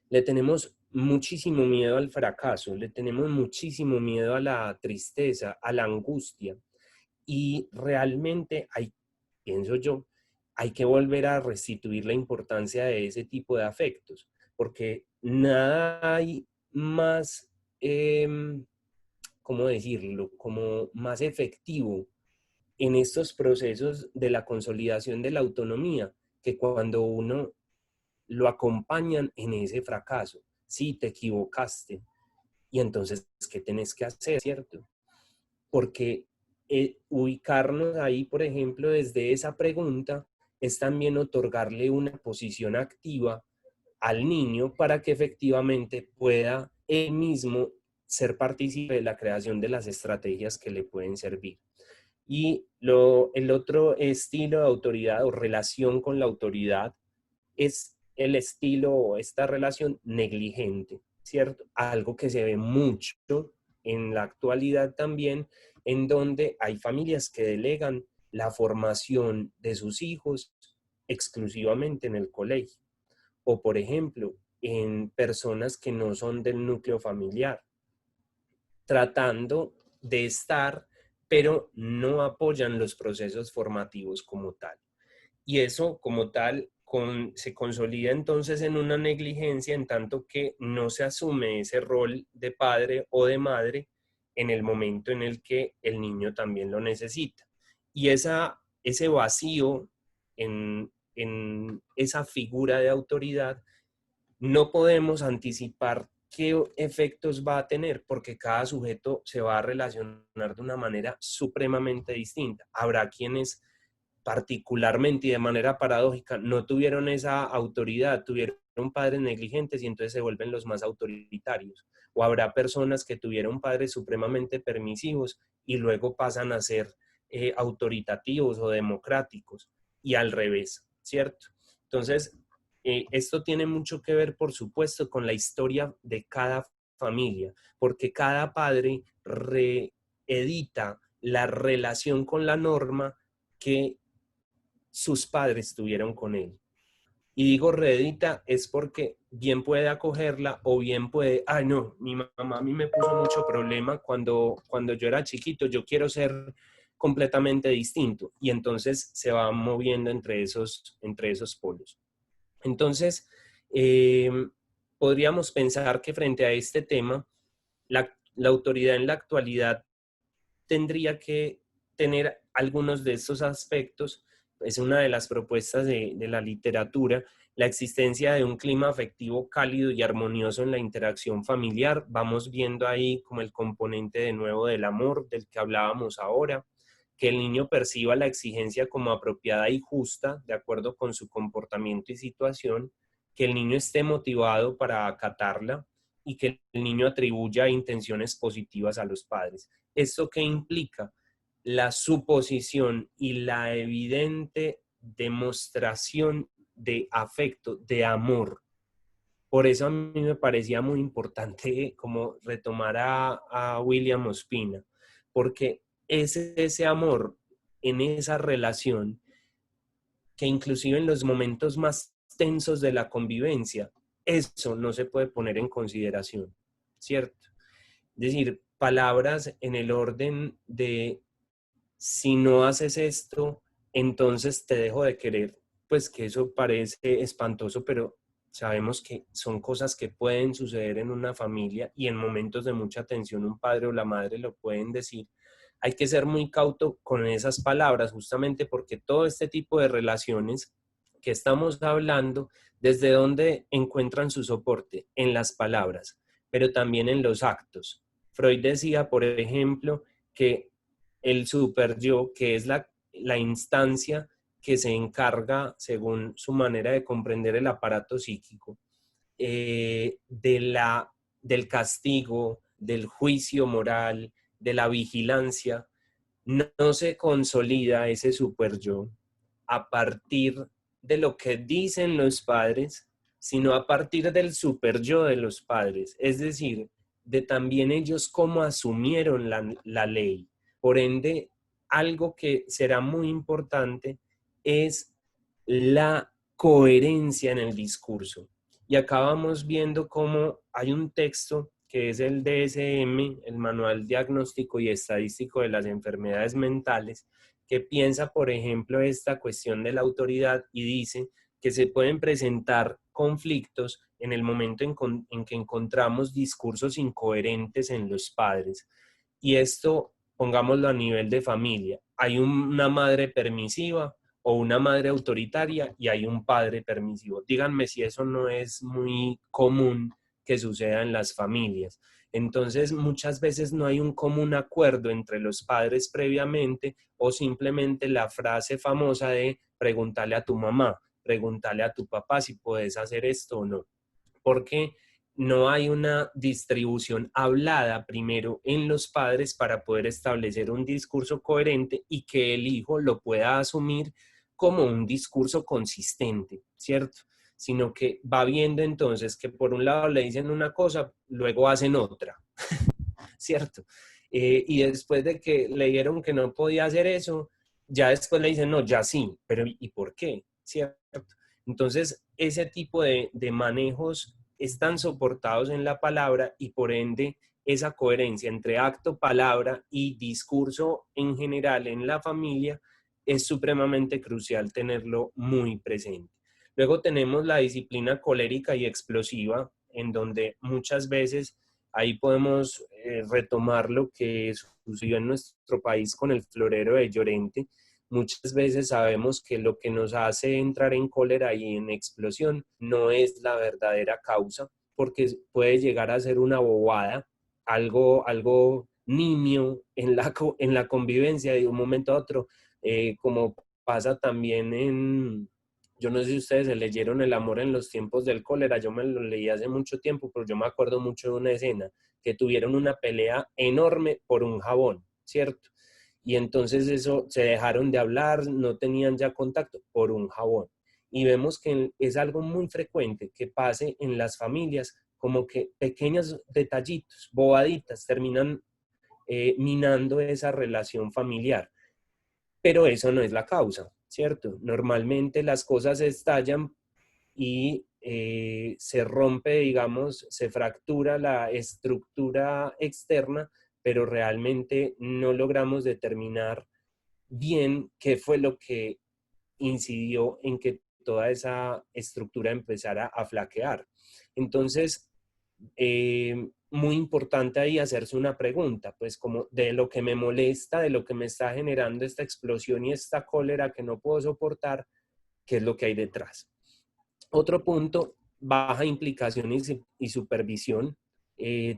Le tenemos muchísimo miedo al fracaso, le tenemos muchísimo miedo a la tristeza, a la angustia, y realmente pienso yo, hay que volver a restituir la importancia de ese tipo de afectos, porque nada hay más, ¿cómo decirlo?, como más efectivo en estos procesos de la consolidación de la autonomía, que cuando uno lo acompañan en ese fracaso, sí, te equivocaste, y entonces, ¿qué tenés que hacer, cierto? Porque ubicarnos ahí, por ejemplo, desde esa pregunta, es también otorgarle una posición activa al niño para que efectivamente pueda él mismo ser partícipe de la creación de las estrategias que le pueden servir. Y el otro estilo de autoridad o relación con la autoridad es el estilo o esta relación negligente, ¿cierto? Algo que se ve mucho en la actualidad también, en donde hay familias que delegan la formación de sus hijos exclusivamente en el colegio. O, por ejemplo, en personas que no son del núcleo familiar, tratando de estar, pero no apoyan los procesos formativos como tal. Y eso como tal se consolida entonces en una negligencia en tanto que no se asume ese rol de padre o de madre en el momento en el que el niño también lo necesita. Y ese vacío en esa figura de autoridad no podemos anticipar qué efectos va a tener porque cada sujeto se va a relacionar de una manera supremamente distinta. Habrá quienes particularmente y de manera paradójica no tuvieron esa autoridad, tuvieron padres negligentes y entonces se vuelven los más autoritarios. O habrá personas que tuvieron padres supremamente permisivos y luego pasan a ser autoritativos o democráticos y al revés, ¿cierto? Entonces, esto tiene mucho que ver, por supuesto, con la historia de cada familia, porque cada padre reedita la relación con la norma que sus padres tuvieron con él. Y digo reedita es porque bien puede acogerla o bien puede, ay no, mi mamá a mí me puso mucho problema cuando yo era chiquito, yo quiero ser completamente distinto. Y entonces se va moviendo entre esos polos. Entonces, podríamos pensar que frente a este tema, la autoridad en la actualidad tendría que tener algunos de estos aspectos. Es una de las propuestas de la literatura, la existencia de un clima afectivo cálido y armonioso en la interacción familiar. Vamos viendo ahí como el componente de nuevo del amor del que hablábamos ahora, que el niño perciba la exigencia como apropiada y justa de acuerdo con su comportamiento y situación, que el niño esté motivado para acatarla y que el niño atribuya intenciones positivas a los padres. ¿Esto qué implica? La suposición y la evidente demostración de afecto, de amor. Por eso a mí me parecía muy importante como retomar a William Ospina, porque es ese amor en esa relación que inclusive en los momentos más tensos de la convivencia, eso no se puede poner en consideración, ¿cierto? Es decir, palabras en el orden de si no haces esto, entonces te dejo de querer, pues que eso parece espantoso, pero sabemos que son cosas que pueden suceder en una familia y en momentos de mucha tensión un padre o la madre lo pueden decir. Hay que ser muy cauto con esas palabras, justamente porque todo este tipo de relaciones que estamos hablando, ¿desde dónde encuentran su soporte? En las palabras, pero también en los actos. Freud decía, por ejemplo, que el super yo, que es la instancia que se encarga, según su manera de comprender el aparato psíquico, del castigo, del juicio moral, de la vigilancia, no se consolida ese super yo a partir de lo que dicen los padres, sino a partir del super yo de los padres, es decir, de también ellos cómo asumieron la ley. Por ende, algo que será muy importante es la coherencia en el discurso. Y acá vamos viendo cómo hay un texto que es el DSM, el Manual Diagnóstico y Estadístico de las Enfermedades Mentales, que piensa, por ejemplo, esta cuestión de la autoridad y dice que se pueden presentar conflictos en el momento en que encontramos discursos incoherentes en los padres. Y esto pongámoslo a nivel de familia. Hay una madre permisiva o una madre autoritaria y hay un padre permisivo. Díganme si eso no es muy común que suceda en las familias. Entonces, muchas veces no hay un común acuerdo entre los padres previamente o simplemente la frase famosa de pregúntale a tu mamá, pregúntale a tu papá si puedes hacer esto o no. Porque no hay una distribución hablada primero en los padres para poder establecer un discurso coherente y que el hijo lo pueda asumir como un discurso consistente, ¿cierto? Sino que va viendo entonces que por un lado le dicen una cosa, luego hacen otra, ¿cierto? Y después de que le dijeron que no podía hacer eso, ya después le dicen, no, ya sí, pero ¿y por qué? ¿Cierto? Entonces, ese tipo de manejos están soportados en la palabra y por ende esa coherencia entre acto, palabra y discurso en general en la familia es supremamente crucial tenerlo muy presente. Luego tenemos la disciplina colérica y explosiva, en donde muchas veces ahí podemos retomar lo que sucedió en nuestro país con el florero de Llorente. Muchas veces sabemos que lo que nos hace entrar en cólera y en explosión no es la verdadera causa, porque puede llegar a ser una bobada, algo nimio en la convivencia de un momento a otro, como pasa también yo no sé si ustedes se leyeron El amor en los tiempos del cólera, yo me lo leí hace mucho tiempo, pero yo me acuerdo mucho de una escena, que tuvieron una pelea enorme por un jabón, ¿cierto? Y entonces eso, se dejaron de hablar, no tenían ya contacto por un jabón. Y vemos que es algo muy frecuente que pase en las familias, como que pequeños detallitos, bobaditas, terminan minando esa relación familiar. Pero eso no es la causa, ¿cierto? Normalmente las cosas estallan y se rompe, digamos, se fractura la estructura externa, pero realmente no logramos determinar bien qué fue lo que incidió en que toda esa estructura empezara a flaquear. Entonces, muy importante ahí hacerse una pregunta, pues como de lo que me molesta, de lo que me está generando esta explosión y esta cólera que no puedo soportar, ¿qué es lo que hay detrás? Otro punto, baja implicación y supervisión.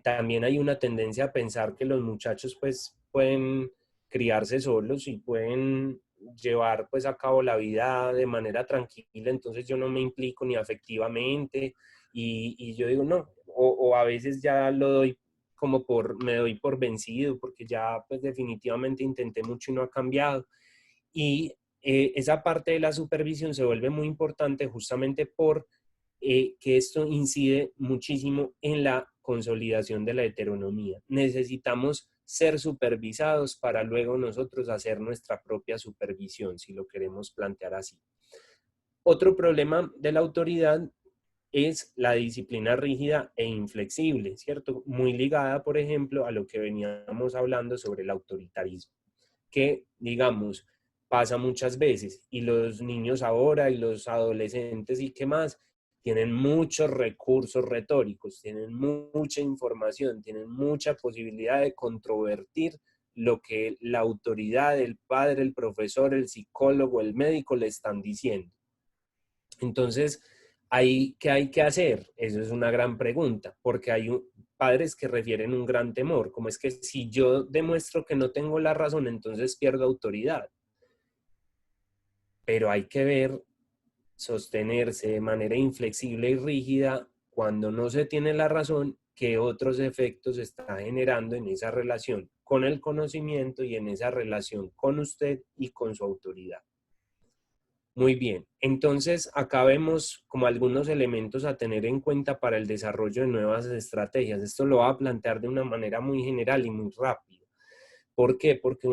También hay una tendencia a pensar que los muchachos pues pueden criarse solos y pueden llevar pues a cabo la vida de manera tranquila, entonces yo no me implico ni afectivamente y yo digo no, o a veces ya lo doy como me doy por vencido porque ya pues definitivamente intenté mucho y no ha cambiado. Y esa parte de la supervisión se vuelve muy importante justamente por que esto incide muchísimo en la consolidación de la heteronomía. Necesitamos ser supervisados para luego nosotros hacer nuestra propia supervisión, si lo queremos plantear así. Otro problema de la autoridad es la disciplina rígida e inflexible, ¿cierto? Muy ligada, por ejemplo, a lo que veníamos hablando sobre el autoritarismo, que, digamos, pasa muchas veces y los niños ahora y los adolescentes y qué más tienen muchos recursos retóricos, tienen mucha información, tienen mucha posibilidad de controvertir lo que la autoridad, el padre, el profesor, el psicólogo, el médico le están diciendo. Entonces, ¿qué hay que hacer? Eso es una gran pregunta, porque hay padres que refieren un gran temor, como es que si yo demuestro que no tengo la razón, entonces pierdo autoridad. Pero hay que ver, sostenerse de manera inflexible y rígida cuando no se tiene la razón, qué otros efectos está generando en esa relación con el conocimiento y en esa relación con usted y con su autoridad. Muy bien, entonces acá vemos como algunos elementos a tener en cuenta para el desarrollo de nuevas estrategias. Esto lo va a plantear de una manera muy general y muy rápida. ¿Por qué? Porque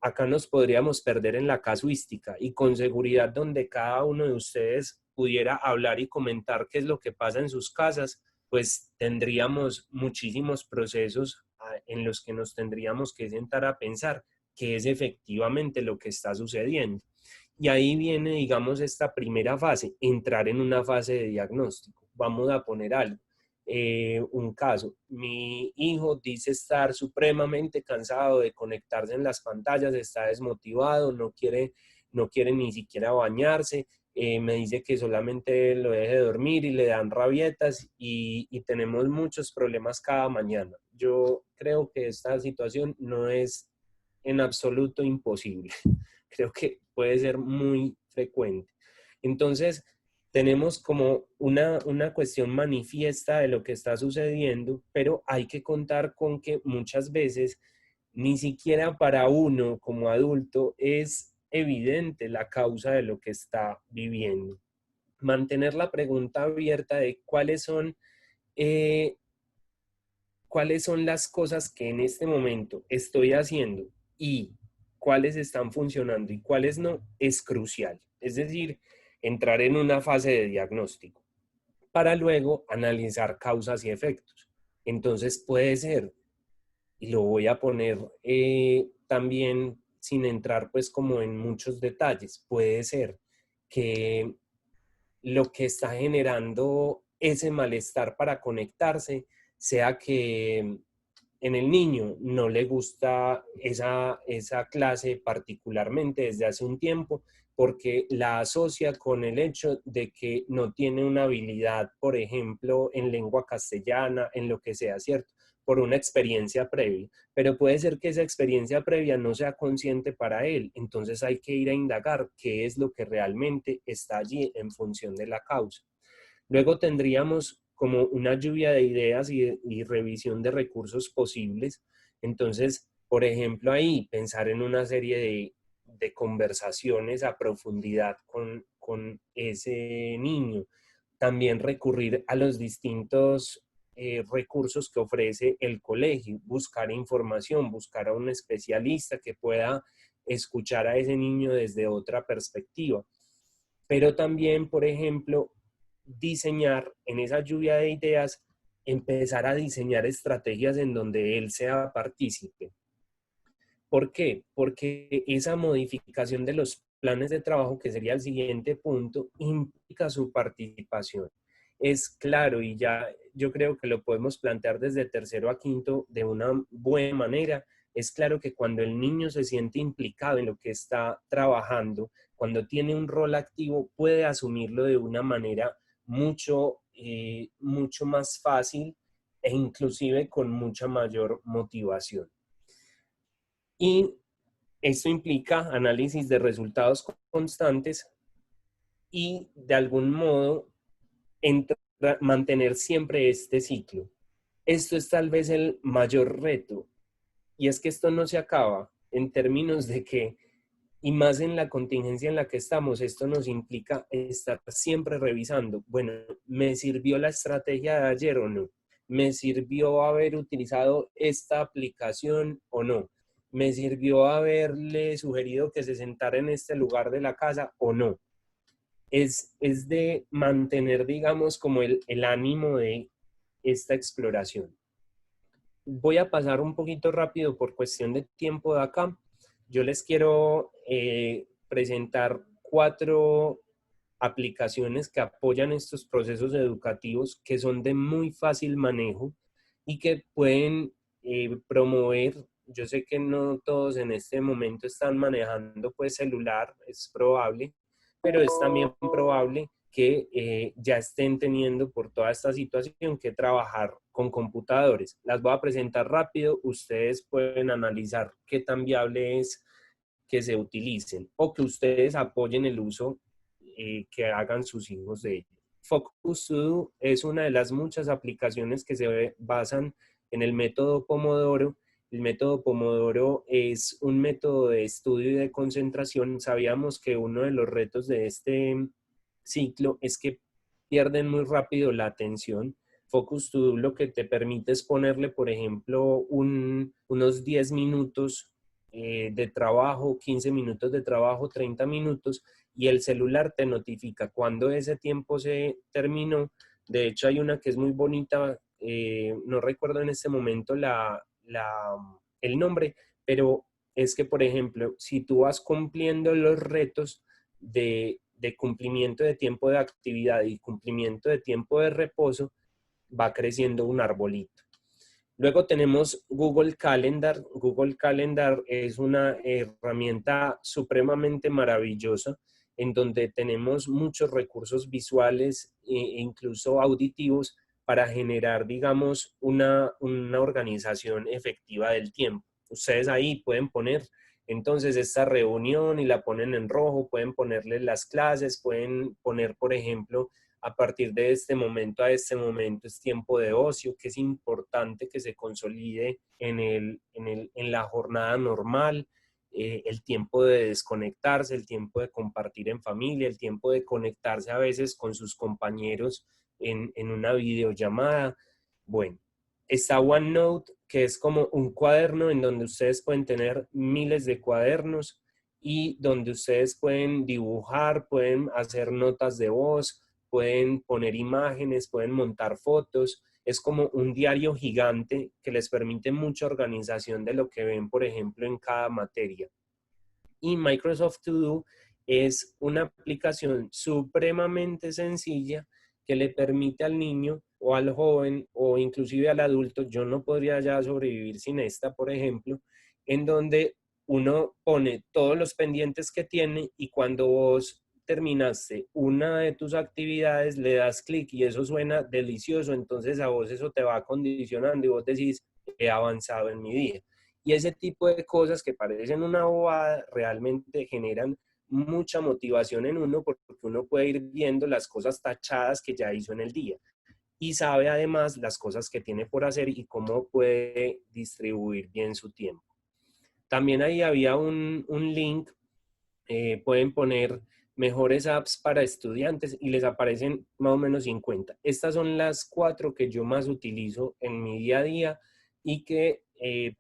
acá nos podríamos perder en la casuística y con seguridad donde cada uno de ustedes pudiera hablar y comentar qué es lo que pasa en sus casas, pues tendríamos muchísimos procesos en los que nos tendríamos que sentar a pensar qué es efectivamente lo que está sucediendo. Y ahí viene, digamos, esta primera fase, entrar en una fase de diagnóstico. Vamos a poner algo. un caso. Mi hijo dice estar supremamente cansado de conectarse en las pantallas, está desmotivado, no quiere ni siquiera bañarse. Me dice que solamente lo deje dormir y le dan rabietas y tenemos muchos problemas cada mañana. Yo creo que esta situación no es en absoluto imposible. Creo que puede ser muy frecuente. Entonces, tenemos como una cuestión manifiesta de lo que está sucediendo, pero hay que contar con que muchas veces ni siquiera para uno como adulto es evidente la causa de lo que está viviendo. Mantener la pregunta abierta de eh, cuáles son las cosas que en este momento estoy haciendo y cuáles están funcionando y cuáles no, es crucial. Es decir, entrar en una fase de diagnóstico para luego analizar causas y efectos. Entonces puede ser, y lo voy a poner también sin entrar pues como en muchos detalles, puede ser que lo que está generando ese malestar para conectarse sea que en el niño no le gusta esa clase particularmente desde hace un tiempo porque la asocia con el hecho de que no tiene una habilidad, por ejemplo, en lengua castellana, en lo que sea, ¿cierto? Por una experiencia previa, pero puede ser que esa experiencia previa no sea consciente para él, entonces hay que ir a indagar qué es lo que realmente está allí en función de la causa. Luego tendríamos como una lluvia de ideas y revisión de recursos posibles. Entonces, por ejemplo, ahí pensar en una serie de conversaciones a profundidad con ese niño. También recurrir a los distintos recursos que ofrece el colegio, buscar información, buscar a un especialista que pueda escuchar a ese niño desde otra perspectiva. Pero también, por ejemplo, diseñar en esa lluvia de ideas, empezar a diseñar estrategias en donde él sea partícipe. ¿Por qué? Porque esa modificación de los planes de trabajo, que sería el siguiente punto, implica su participación. Es claro y ya yo creo que lo podemos plantear desde tercero a quinto de una buena manera. Es claro que cuando el niño se siente implicado en lo que está trabajando, cuando tiene un rol activo, puede asumirlo de una manera mucho más fácil e inclusive con mucha mayor motivación. Y esto implica análisis de resultados constantes y de algún modo mantener siempre este ciclo. Esto es tal vez el mayor reto y es que esto no se acaba en términos de que, y más en la contingencia en la que estamos, esto nos implica estar siempre revisando, bueno, ¿me sirvió la estrategia de ayer o no? ¿Me sirvió haber utilizado esta aplicación o no? ¿Me sirvió haberle sugerido que se sentara en este lugar de la casa o no? Es de mantener, digamos, como el ánimo de esta exploración. Voy a pasar un poquito rápido por cuestión de tiempo de acá. Yo les quiero presentar 4 aplicaciones que apoyan estos procesos educativos que son de muy fácil manejo y que pueden promover. Yo sé que no todos en este momento están manejando pues celular, es probable, pero es también probable que ya estén teniendo por toda esta situación que trabajar con computadores. Las voy a presentar rápido, ustedes pueden analizar qué tan viable es que se utilicen o que ustedes apoyen el uso que hagan sus hijos de ellos. Focus To Do es una de las muchas aplicaciones que se basan en el método Pomodoro. El método Pomodoro es un método de estudio y de concentración. Sabíamos que uno de los retos de este ciclo es que pierden muy rápido la atención. Focus To Do lo que te permite es ponerle, por ejemplo, unos 10 minutos de trabajo, 15 minutos de trabajo, 30 minutos, y el celular te notifica cuando ese tiempo se terminó. De hecho, hay una que es muy bonita, no recuerdo en este momento el nombre, pero es que, por ejemplo, si tú vas cumpliendo los retos de cumplimiento de tiempo de actividad y cumplimiento de tiempo de reposo, va creciendo un arbolito. Luego tenemos Google Calendar. Google Calendar es una herramienta supremamente maravillosa en donde tenemos muchos recursos visuales e incluso auditivos para generar, digamos, una organización efectiva del tiempo. Ustedes ahí pueden poner entonces esta reunión y la ponen en rojo, pueden ponerle las clases, pueden poner, por ejemplo, a partir de este momento a este momento es tiempo de ocio, que es importante que se consolide en la jornada normal, el tiempo de desconectarse, el tiempo de compartir en familia, el tiempo de conectarse a veces con sus compañeros en una videollamada. Bueno, está OneNote, que es como un cuaderno en donde ustedes pueden tener miles de cuadernos y donde ustedes pueden dibujar, pueden hacer notas de voz, pueden poner imágenes, pueden montar fotos. Es como un diario gigante que les permite mucha organización de lo que ven, por ejemplo, en cada materia. Y Microsoft To Do es una aplicación supremamente sencilla que le permite al niño o al joven o inclusive al adulto, yo no podría ya sobrevivir sin esta, por ejemplo, en donde uno pone todos los pendientes que tiene y cuando vos terminaste una de tus actividades, le das clic y eso suena delicioso, entonces a vos eso te va condicionando y vos decís, he avanzado en mi día. Y ese tipo de cosas que parecen una bobada realmente generan mucha motivación en uno porque uno puede ir viendo las cosas tachadas que ya hizo en el día y sabe además las cosas que tiene por hacer y cómo puede distribuir bien su tiempo. También ahí había un link, pueden poner mejores apps para estudiantes y les aparecen más o menos 50. Estas son las 4 que yo más utilizo en mi día a día y que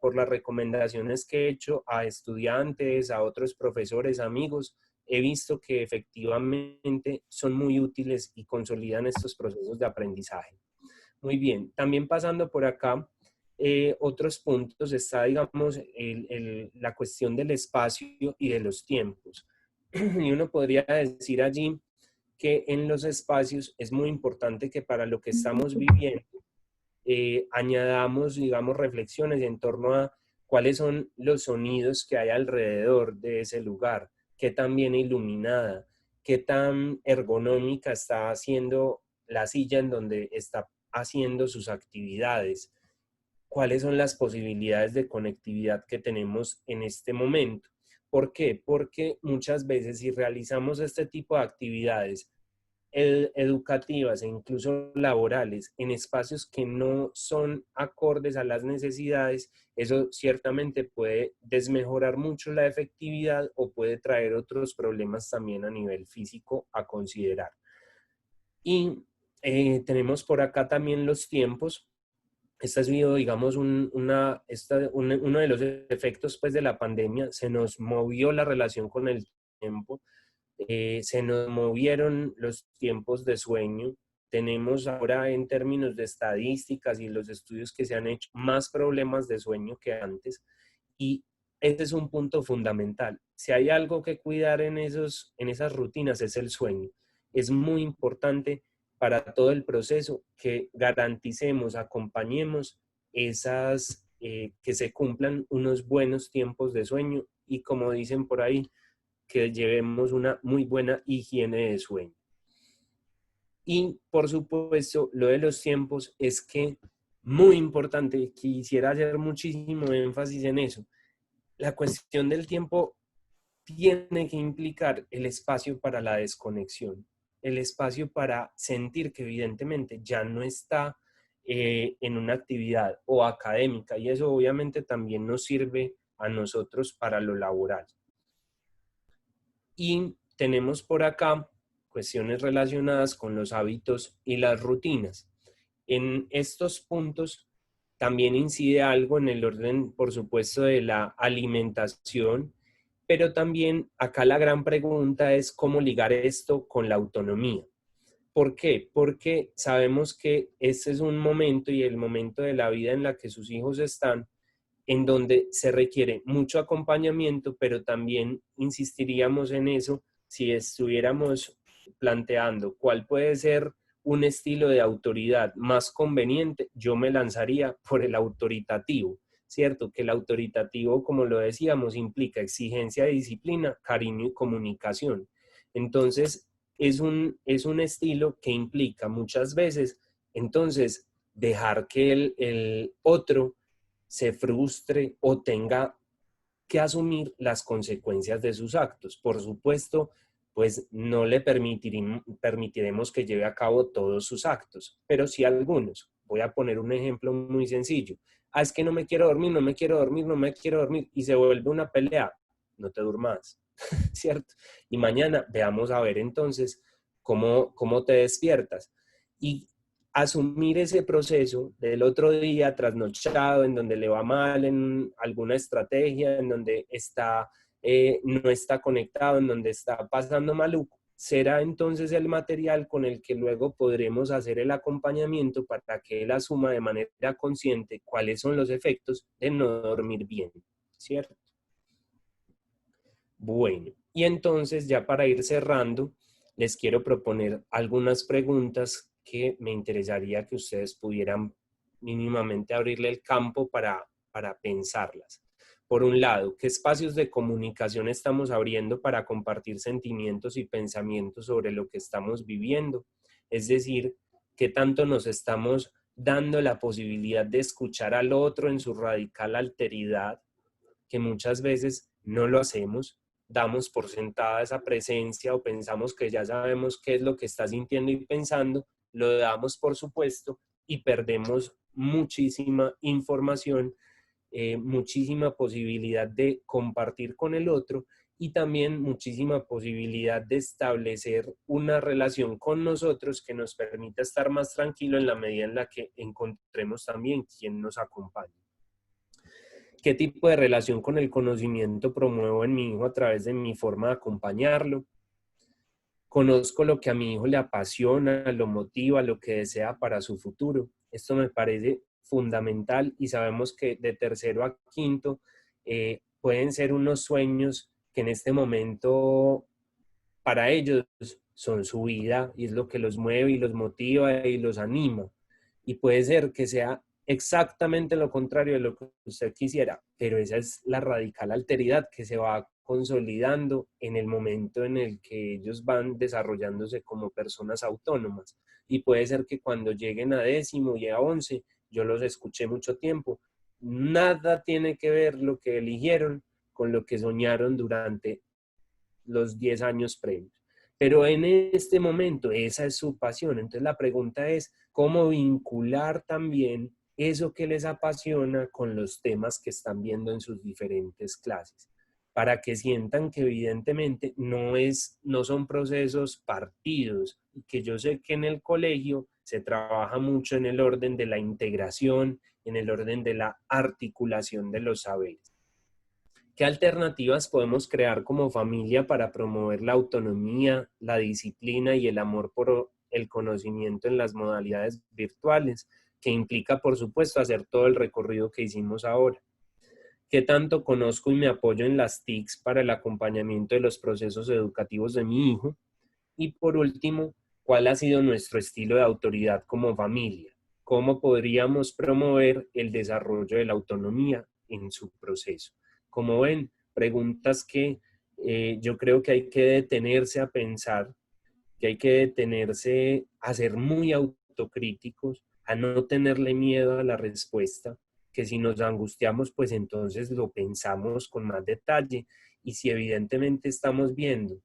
por las recomendaciones que he hecho a estudiantes, a otros profesores, amigos, he visto que efectivamente son muy útiles y consolidan estos procesos de aprendizaje. Muy bien, también pasando por acá, otros puntos está, digamos, la cuestión del espacio y de los tiempos. Y uno podría decir allí que en los espacios es muy importante que para lo que estamos viviendo añadamos, digamos, reflexiones en torno a cuáles son los sonidos que hay alrededor de ese lugar, qué tan bien iluminada, qué tan ergonómica está haciendo la silla en donde está haciendo sus actividades, cuáles son las posibilidades de conectividad que tenemos en este momento. ¿Por qué? Porque muchas veces si realizamos este tipo de actividades educativas e incluso laborales en espacios que no son acordes a las necesidades, eso ciertamente puede desmejorar mucho la efectividad o puede traer otros problemas también a nivel físico a considerar. Y tenemos por acá también los tiempos. Este ha sido, digamos, uno de los efectos pues, de la pandemia. Se nos movió la relación con el tiempo, se nos movieron los tiempos de sueño. Tenemos ahora en términos de estadísticas y los estudios que se han hecho más problemas de sueño que antes. Y ese es un punto fundamental. Si hay algo que cuidar en esas rutinas es el sueño. Es muy importante para todo el proceso que garanticemos, acompañemos que se cumplan unos buenos tiempos de sueño y como dicen por ahí, que llevemos una muy buena higiene de sueño. Y por supuesto, lo de los tiempos es que muy importante, quisiera hacer muchísimo énfasis en eso. La cuestión del tiempo tiene que implicar el espacio para la desconexión, el espacio para sentir que evidentemente ya no está en una actividad o académica y eso obviamente también nos sirve a nosotros para lo laboral. Y tenemos por acá cuestiones relacionadas con los hábitos y las rutinas. En estos puntos también incide algo en el orden, por supuesto, de la alimentación, pero también acá la gran pregunta es cómo ligar esto con la autonomía. ¿Por qué? Porque sabemos que este es un momento y el momento de la vida en la que sus hijos están, en donde se requiere mucho acompañamiento, pero también insistiríamos en eso si estuviéramos planteando cuál puede ser un estilo de autoridad más conveniente, yo me lanzaría por el autoritativo, ¿cierto? Que el autoritativo, como lo decíamos, implica exigencia de disciplina, cariño y comunicación. Entonces, es un estilo que implica muchas veces, entonces, dejar que el otro se frustre o tenga que asumir las consecuencias de sus actos. Por supuesto, pues no le permitiremos que lleve a cabo todos sus actos, pero sí algunos. Voy a poner un ejemplo muy sencillo. Ah, es que no me quiero dormir, no me quiero dormir, no me quiero dormir, y se vuelve una pelea. No te durmas, ¿cierto? Y mañana veamos a ver entonces cómo te despiertas. Y asumir ese proceso del otro día trasnochado, en donde le va mal en alguna estrategia, en donde no está conectado, en donde está pasando maluco, será entonces el material con el que luego podremos hacer el acompañamiento para que él asuma de manera consciente cuáles son los efectos de no dormir bien, ¿cierto? Bueno, y entonces ya para ir cerrando, les quiero proponer algunas preguntas que me interesaría que ustedes pudieran mínimamente abrirle el campo para pensarlas. Por un lado, ¿qué espacios de comunicación estamos abriendo para compartir sentimientos y pensamientos sobre lo que estamos viviendo? Es decir, ¿qué tanto nos estamos dando la posibilidad de escuchar al otro en su radical alteridad, que muchas veces no lo hacemos? Damos por sentada esa presencia o pensamos que ya sabemos qué es lo que está sintiendo y pensando, lo damos por supuesto y perdemos muchísima información, muchísima posibilidad de compartir con el otro y también muchísima posibilidad de establecer una relación con nosotros que nos permita estar más tranquilo en la medida en la que encontremos también quien nos acompañe. ¿Qué tipo de relación con el conocimiento promuevo en mi hijo a través de mi forma de acompañarlo? Conozco lo que a mi hijo le apasiona, lo motiva, lo que desea para su futuro. Esto me parece fundamental y sabemos que de tercero a quinto pueden ser unos sueños que en este momento para ellos son su vida y es lo que los mueve y los motiva y los anima. Y puede ser que sea exactamente lo contrario de lo que usted quisiera, pero esa es la radical alteridad que se va consolidando en el momento en el que ellos van desarrollándose como personas autónomas. Y puede ser que cuando lleguen a 10º y a 11, yo los escuché mucho tiempo, nada tiene que ver lo que eligieron con lo que soñaron durante los 10 años previos. Pero en este momento esa es su pasión. Entonces la pregunta es, ¿cómo vincular también eso que les apasiona con los temas que están viendo en sus diferentes clases? Para que sientan que evidentemente no son procesos partidos, y que yo sé que en el colegio se trabaja mucho en el orden de la integración, en el orden de la articulación de los saberes. ¿Qué alternativas podemos crear como familia para promover la autonomía, la disciplina y el amor por el conocimiento en las modalidades virtuales? Que implica, por supuesto, hacer todo el recorrido que hicimos ahora. ¿Qué tanto conozco y me apoyo en las TICs para el acompañamiento de los procesos educativos de mi hijo? Y por último, ¿cuál ha sido nuestro estilo de autoridad como familia? ¿Cómo podríamos promover el desarrollo de la autonomía en su proceso? Como ven, preguntas que yo creo que hay que detenerse a pensar, que hay que detenerse a ser muy autocríticos, a no tenerle miedo a la respuesta, que si nos angustiamos, pues entonces lo pensamos con más detalle. Y si evidentemente estamos viendo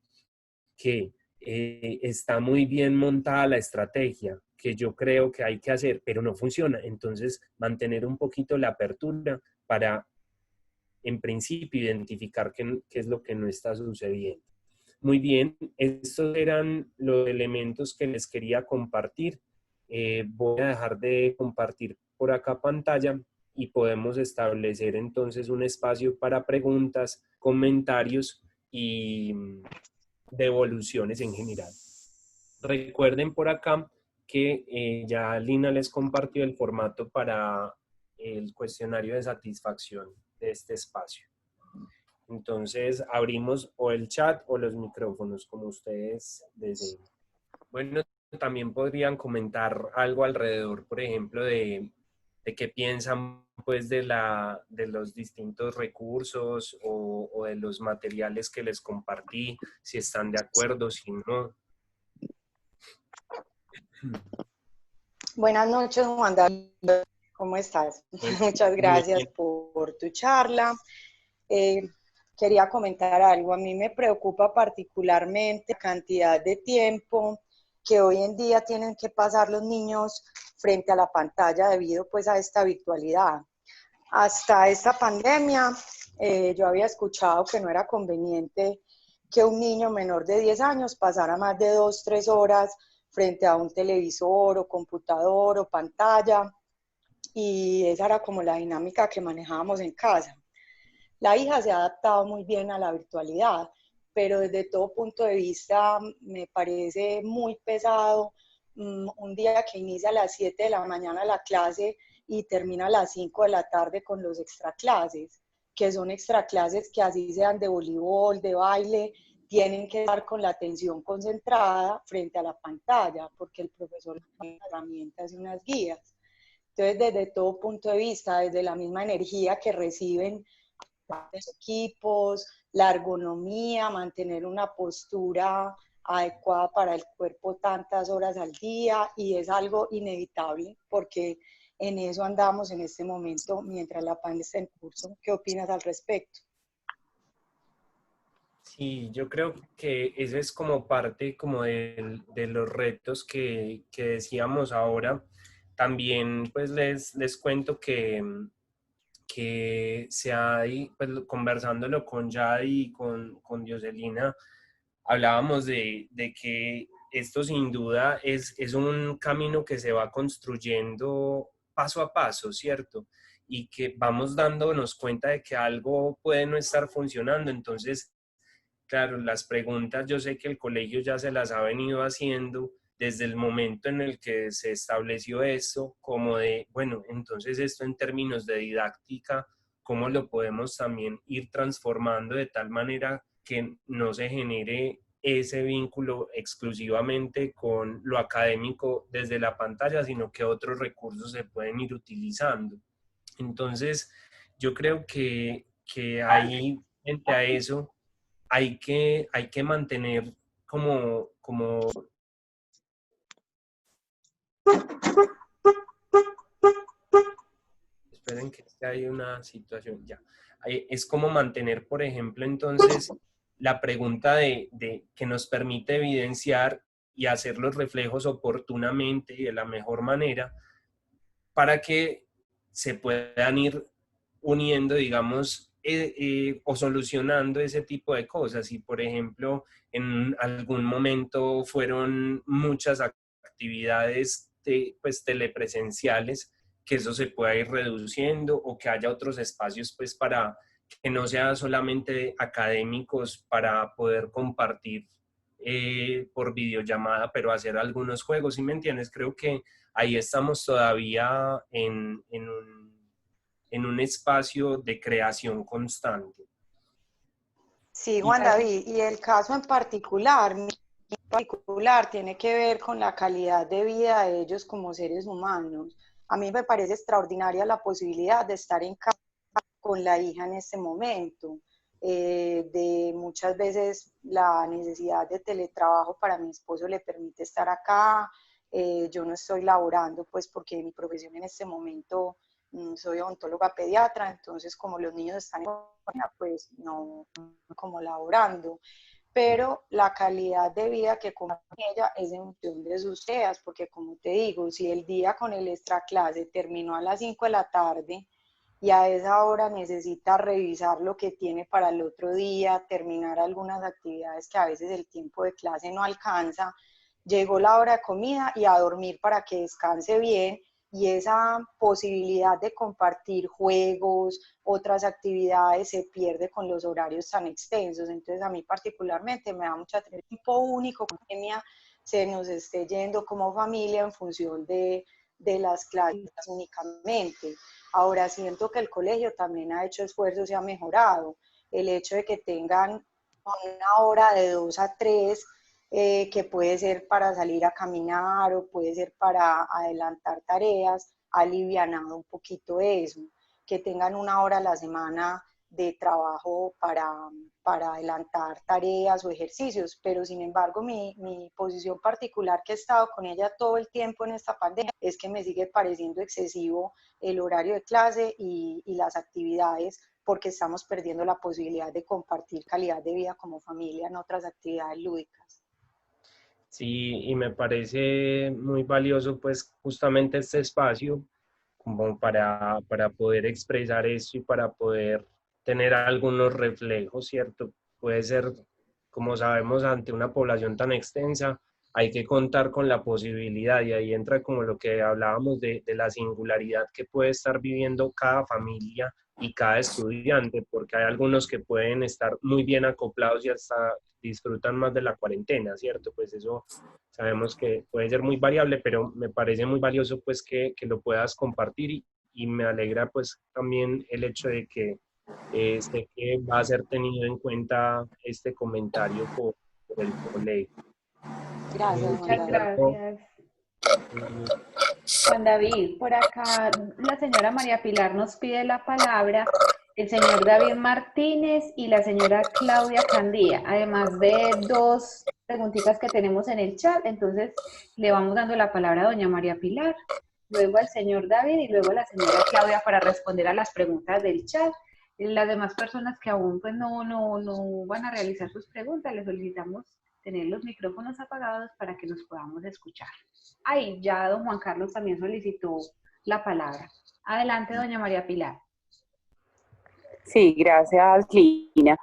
que está muy bien montada la estrategia, que yo creo que hay que hacer, pero no funciona, entonces mantener un poquito la apertura para, en principio, identificar qué es lo que no está sucediendo. Muy bien, estos eran los elementos que les quería compartir. Voy a dejar de compartir por acá pantalla y podemos establecer entonces un espacio para preguntas, comentarios y devoluciones en general. Recuerden por acá que ya Lina les compartió el formato para el cuestionario de satisfacción de este espacio. Entonces abrimos o el chat o los micrófonos, como ustedes deseen. Bueno, también podrían comentar algo alrededor, por ejemplo, de qué piensan pues de los distintos recursos o de los materiales que les compartí, si están de acuerdo, si no. Buenas noches, Juan David. ¿Cómo estás? Muchas gracias por tu charla. Quería comentar algo. A mí me preocupa particularmente la cantidad de tiempo que hoy en día tienen que pasar los niños frente a la pantalla debido pues a esta virtualidad. Hasta esta pandemia yo había escuchado que no era conveniente que un niño menor de 10 años pasara más de 2, 3 horas frente a un televisor o computador o pantalla, y esa era como la dinámica que manejábamos en casa. La hija se ha adaptado muy bien a la virtualidad, pero desde todo punto de vista me parece muy pesado un día que inicia a las 7 de la mañana la clase y termina a las 5 de la tarde con los extraclases, que son extraclases que así sean de voleibol, de baile, tienen que estar con la atención concentrada frente a la pantalla, porque el profesor tiene herramientas y unas guías. Entonces, desde todo punto de vista, desde la misma energía que reciben los equipos, la ergonomía, mantener una postura adecuada para el cuerpo tantas horas al día, y es algo inevitable porque en eso andamos en este momento mientras la pandemia está en curso. ¿Qué opinas al respecto? Sí, yo creo que eso es como parte como de los retos que decíamos ahora. También pues les cuento que se ha, pues, conversándolo con Yadi y con Dioselina, hablábamos de que esto sin duda es un camino que se va construyendo paso a paso, ¿cierto? Y que vamos dándonos cuenta de que algo puede no estar funcionando. Entonces, claro, las preguntas yo sé que el colegio ya se las ha venido haciendo desde el momento en el que se estableció eso, como de, bueno, entonces esto en términos de didáctica, ¿cómo lo podemos también ir transformando de tal manera que no se genere ese vínculo exclusivamente con lo académico desde la pantalla, sino que otros recursos se pueden ir utilizando? Entonces, yo creo que ahí, frente a eso, hay que mantener como. Esperen que hay una situación ya. Es como mantener, por ejemplo, entonces, la pregunta de que nos permite evidenciar y hacer los reflejos oportunamente y de la mejor manera para que se puedan ir uniendo, digamos, o solucionando ese tipo de cosas. Y, por ejemplo, en algún momento fueron muchas actividades pues, telepresenciales, que eso se pueda ir reduciendo o que haya otros espacios pues para que no sea solamente académicos, para poder compartir por videollamada, pero hacer algunos juegos, ¿sí me entiendes? Creo que ahí estamos todavía en un espacio de creación constante. Sí, Juan David, y el caso en particular tiene que ver con la calidad de vida de ellos como seres humanos. A mí me parece extraordinaria la posibilidad de estar en casa con la hija en este momento. De muchas veces la necesidad de teletrabajo para mi esposo le permite estar acá. Yo no estoy laborando pues porque mi profesión en este momento soy odontóloga pediatra, entonces como los niños están en casa, pues no como laborando, pero la calidad de vida que con ella es en función de sus ideas, porque como te digo, si el día con el extra clase terminó a las 5 de la tarde y a esa hora necesita revisar lo que tiene para el otro día, terminar algunas actividades que a veces el tiempo de clase no alcanza, llegó la hora de comida y a dormir para que descanse bien, y esa posibilidad de compartir juegos, otras actividades se pierde con los horarios tan extensos. Entonces a mí particularmente me da mucha tristeza, tiempo único, pandemia, se nos esté yendo como familia en función de las clases únicamente. Ahora siento que el colegio también ha hecho esfuerzos y ha mejorado. El hecho de que tengan una hora de 2 a 3 que puede ser para salir a caminar o puede ser para adelantar tareas, ha alivianado un poquito eso, que tengan una hora a la semana de trabajo para adelantar tareas o ejercicios, pero sin embargo mi posición particular, que he estado con ella todo el tiempo en esta pandemia, es que me sigue pareciendo excesivo el horario de clase y las actividades, porque estamos perdiendo la posibilidad de compartir calidad de vida como familia en otras actividades lúdicas. Sí, y me parece muy valioso pues justamente este espacio como para poder expresar esto y para poder tener algunos reflejos, ¿cierto? Puede ser, como sabemos, ante una población tan extensa, hay que contar con la posibilidad y ahí entra como lo que hablábamos de la singularidad que puede estar viviendo cada familia y cada estudiante, porque hay algunos que pueden estar muy bien acoplados y hasta disfrutan más de la cuarentena, ¿cierto? Pues eso sabemos que puede ser muy variable, pero me parece muy valioso pues que lo puedas compartir y me alegra pues también el hecho de que sé que va a ser tenido en cuenta este comentario por el colegio. Gracias, Juan Muchas David. gracias. Juan David, por acá la señora María Pilar nos pide la palabra, el señor David Martínez y la señora Claudia Candía, además de dos preguntitas que tenemos en el chat, entonces le vamos dando la palabra a doña María Pilar, luego al señor David y luego a la señora Claudia para responder a las preguntas del chat. Las demás personas que aún pues no van a realizar sus preguntas, les solicitamos tener los micrófonos apagados para que nos podamos escuchar. Ay, ya don Juan Carlos también solicitó la palabra. Adelante, doña María Pilar. Sí, gracias, Lina.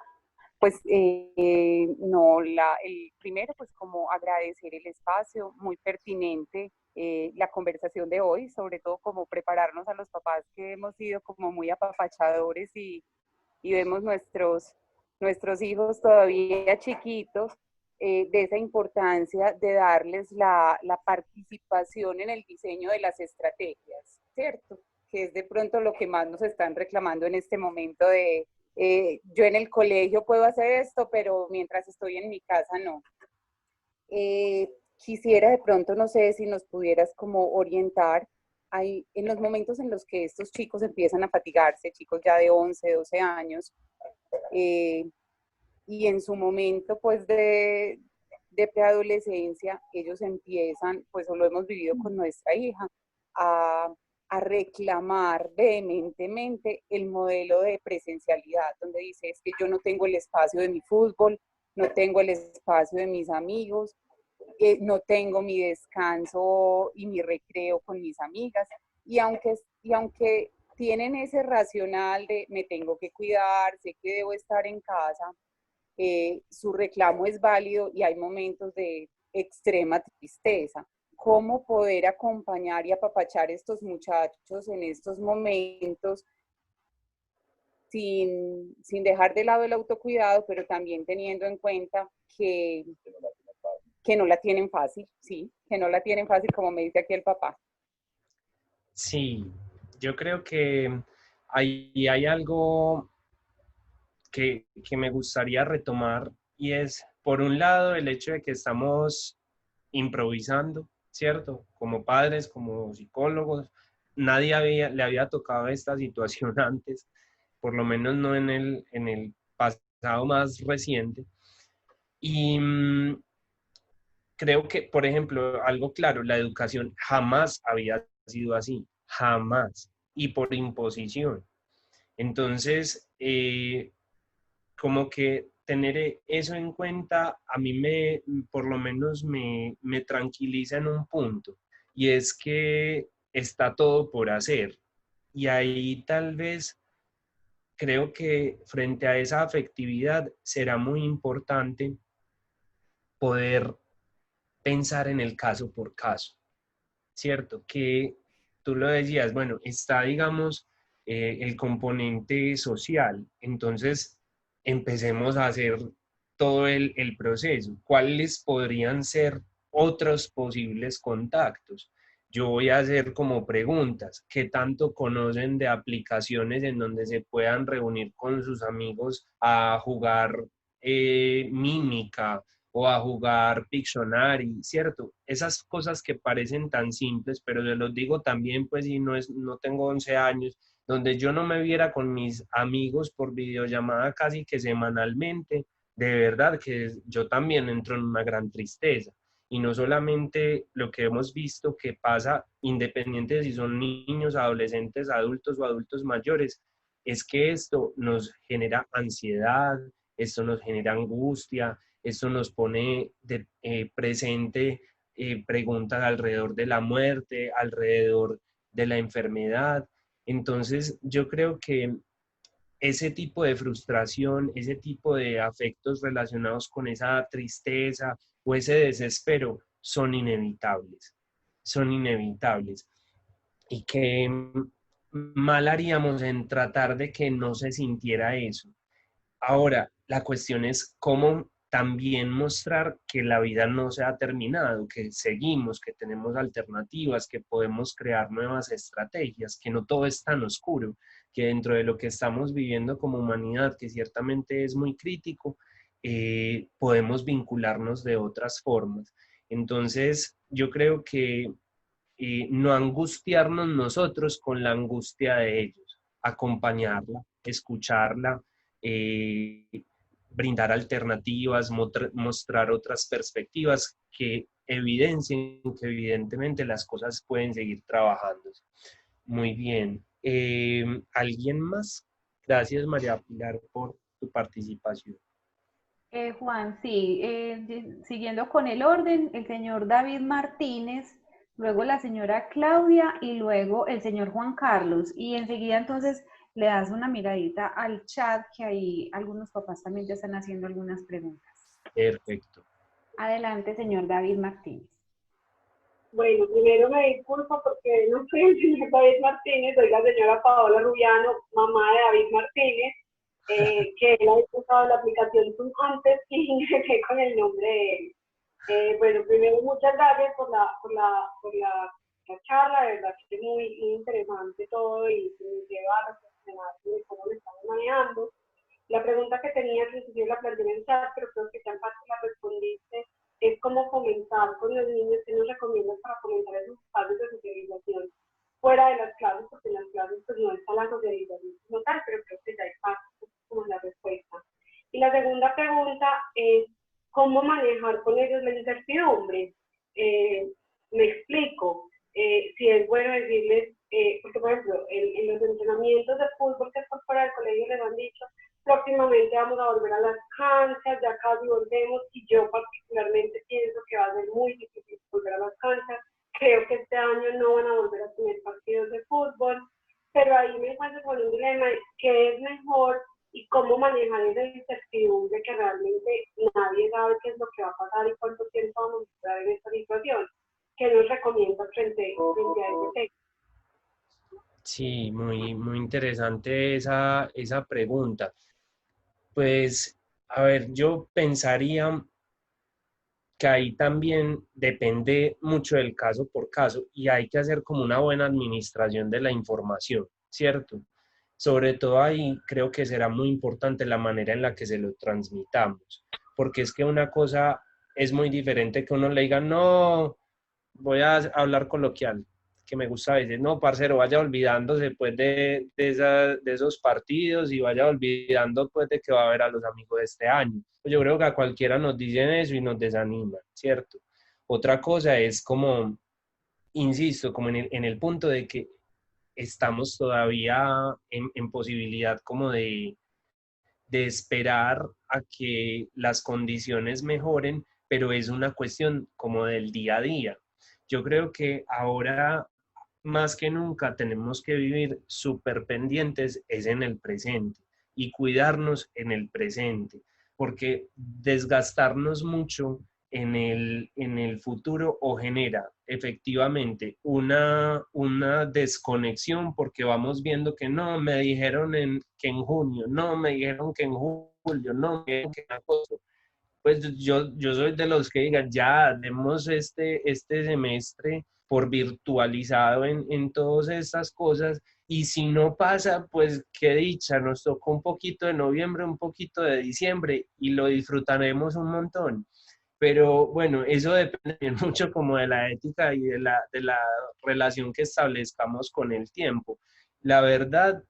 Pues no, el primero, pues como agradecer el espacio, muy pertinente la conversación de hoy, sobre todo como prepararnos a los papás que hemos sido como muy apapachadores y vemos nuestros hijos todavía chiquitos, de esa importancia de darles la participación en el diseño de las estrategias, ¿cierto? Que es de pronto lo que más nos están reclamando en este momento de yo en el colegio puedo hacer esto, pero mientras estoy en mi casa no. Quisiera de pronto, no sé si nos pudieras como orientar en los momentos en los que estos chicos empiezan a fatigarse, chicos ya de 11, 12 años, y en su momento pues de preadolescencia, ellos empiezan, pues lo hemos vivido con nuestra hija, a reclamar vehementemente el modelo de presencialidad, donde dice, es que yo no tengo el espacio de mi fútbol, no tengo el espacio de mis amigos, no tengo mi descanso y mi recreo con mis amigas, y aunque tienen ese racional de me tengo que cuidar, sé que debo estar en casa, su reclamo es válido y hay momentos de extrema tristeza. ¿Cómo poder acompañar y apapachar a estos muchachos en estos momentos sin dejar de lado el autocuidado, pero también teniendo en cuenta que no la tienen fácil, sí, que no la tienen fácil, como me dice aquí el papá? Sí, yo creo que hay algo que me gustaría retomar y es, por un lado, el hecho de que estamos improvisando, ¿cierto? Como padres, como psicólogos, nadie le había tocado esta situación antes, por lo menos no en el pasado más reciente. Y creo que, por ejemplo, algo claro, la educación jamás había sido así, jamás, y por imposición. Entonces, como que tener eso en cuenta a mí por lo menos me tranquiliza en un punto, y es que está todo por hacer. Y ahí tal vez creo que frente a esa afectividad será muy importante poder pensar en el caso por caso, ¿cierto? Que tú lo decías, bueno, está, digamos, el componente social, entonces empecemos a hacer todo el proceso. ¿Cuáles podrían ser otros posibles contactos? Yo voy a hacer como preguntas. ¿Qué tanto conocen de aplicaciones en donde se puedan reunir con sus amigos a jugar mímica o a jugar Pictionary, ¿cierto? Esas cosas que parecen tan simples, pero se los digo también, pues, y no tengo 11 años, donde yo no me viera con mis amigos por videollamada casi que semanalmente, de verdad que yo también entro en una gran tristeza. Y no solamente lo que hemos visto que pasa, independiente de si son niños, adolescentes, adultos o adultos mayores, es que esto nos genera ansiedad, esto nos genera angustia, esto nos pone presente preguntas alrededor de la muerte, alrededor de la enfermedad. Entonces, yo creo que ese tipo de frustración, ese tipo de afectos relacionados con esa tristeza o ese desespero son inevitables, son inevitables. Y que mal haríamos en tratar de que no se sintiera eso. Ahora, la cuestión es cómo también mostrar que la vida no se ha terminado, que seguimos, que tenemos alternativas, que podemos crear nuevas estrategias, que no todo es tan oscuro, que dentro de lo que estamos viviendo como humanidad, que ciertamente es muy crítico, podemos vincularnos de otras formas. Entonces, yo creo que no angustiarnos nosotros con la angustia de ellos, acompañarla, escucharla, eh, brindar alternativas, mostrar otras perspectivas que evidencien que evidentemente las cosas pueden seguir trabajando. Muy bien. ¿Alguien más? Gracias, María Pilar, por tu participación. Juan, sí, siguiendo con el orden, el señor David Martínez, luego la señora Claudia y luego el señor Juan Carlos. Y enseguida entonces le das una miradita al chat, que ahí algunos papás también te están haciendo algunas preguntas. Perfecto. Adelante, señor David Martínez. Bueno, primero me disculpo porque no soy el señor David Martínez, soy la señora Paola Rubiano, mamá de David Martínez, que él ha usado la aplicación Zoom antes y ingresé con el nombre de él. Bueno, primero muchas gracias por la charla, de verdad que es muy interesante todo y me lleva a reflexionar de cómo lo estamos manejando. La pregunta que tenía, que inclusive la planteé en el chat, pero creo que ya en parte la respondiste, es cómo fomentar con los niños, que nos recomiendan para fomentar esos espacios de socialización fuera de las clases, porque en las clases pues no está la socialización como tal, pero creo que ya hay parte como la respuesta. Y la segunda pregunta es cómo manejar con ellos la incertidumbre. Me explico. Si es bueno decirles, porque por ejemplo, en los entrenamientos de fútbol que es por fuera del colegio les han dicho, próximamente vamos a volver a las canchas, ya casi volvemos, y yo particularmente pienso que va a ser muy difícil volver a las canchas. Creo que este año no van a volver a tener partidos de fútbol, pero ahí me encuentro con un dilema, ¿qué es mejor y cómo manejar esa incertidumbre que realmente nadie sabe qué es lo que va a pasar y cuánto tiempo vamos a estar en esta situación? ¿Qué nos recomienda frente a ese tema? Sí, muy interesante esa pregunta. Pues, a ver, yo pensaría que ahí también depende mucho del caso por caso y hay que hacer como una buena administración de la información, ¿cierto? Sobre todo ahí creo que será muy importante la manera en la que se lo transmitamos, porque es que una cosa es muy diferente que uno le diga, no, voy a hablar coloquial, que me gusta a veces, no, parcero, vaya olvidándose pues de esos partidos y vaya olvidando pues de que va a ver a los amigos de este año. Pues yo creo que a cualquiera nos dicen eso y nos desaniman, ¿cierto? Otra cosa es como, insisto, como en el punto de que estamos todavía en posibilidad como de esperar a que las condiciones mejoren, pero es una cuestión como del día a día. Yo creo que ahora más que nunca tenemos que vivir súper pendientes es en el presente y cuidarnos en el presente, porque desgastarnos mucho en el futuro o genera efectivamente una desconexión porque vamos viendo que no, me dijeron que en junio, no, me dijeron que en julio, no, me dijeron que en agosto. Pues yo soy de los que digan, ya, demos este semestre por virtualizado en todas estas cosas, y si no pasa, pues qué dicha, nos tocó un poquito de noviembre, un poquito de diciembre, y lo disfrutaremos un montón. Pero bueno, eso depende mucho como de la ética y de la relación que establezcamos con el tiempo. La verdad,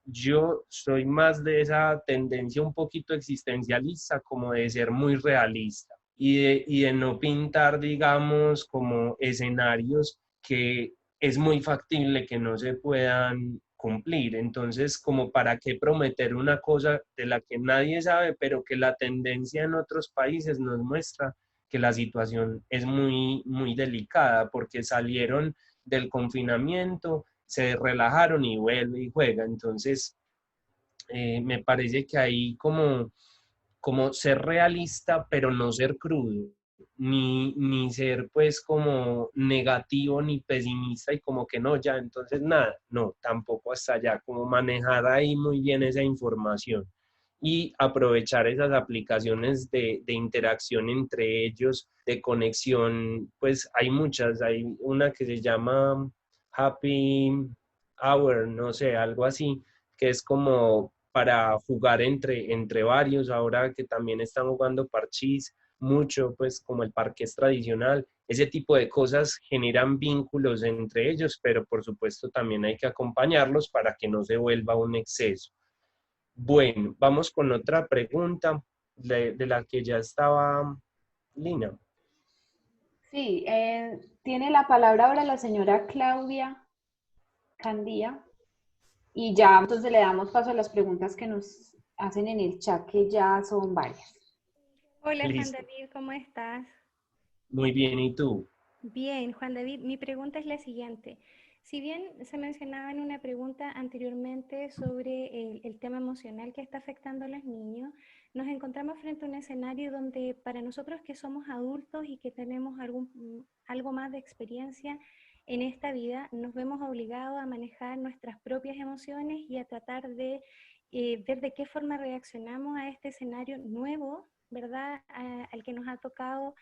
yo soy más de esa tendencia un poquito existencialista, como de ser muy realista y de no pintar, digamos, como escenarios que es muy factible que no se puedan cumplir. Entonces, como para qué prometer una cosa de la que nadie sabe, pero que la tendencia en otros países nos muestra que la situación es muy, muy delicada porque salieron del confinamiento, se relajaron y vuelve y juega. Entonces, me parece que ahí como ser realista, pero no ser crudo, ni ser pues como negativo ni pesimista y como que no, ya, entonces nada, no, tampoco hasta allá, como manejar ahí muy bien esa información y aprovechar esas aplicaciones de interacción entre ellos, de conexión, pues hay muchas, hay una que se llama Happy Hour, no sé, algo así, que es como para jugar entre varios, ahora que también están jugando parchís mucho, pues como el parqués tradicional, ese tipo de cosas generan vínculos entre ellos, pero por supuesto también hay que acompañarlos para que no se vuelva un exceso. Bueno, vamos con otra pregunta de la que ya estaba Lina. Sí, tiene la palabra ahora la señora Claudia Candía y ya entonces le damos paso a las preguntas que nos hacen en el chat, que ya son varias. Hola Juan Listo. David, ¿cómo estás? Muy bien, ¿y tú? Bien, Juan David, mi pregunta es la siguiente. Si bien se mencionaba en una pregunta anteriormente sobre el tema emocional que está afectando a los niños, nos encontramos frente a un escenario donde para nosotros que somos adultos y que tenemos algo más de experiencia en esta vida, nos vemos obligados a manejar nuestras propias emociones y a tratar de ver de qué forma reaccionamos a este escenario nuevo, ¿verdad? Al que nos ha tocado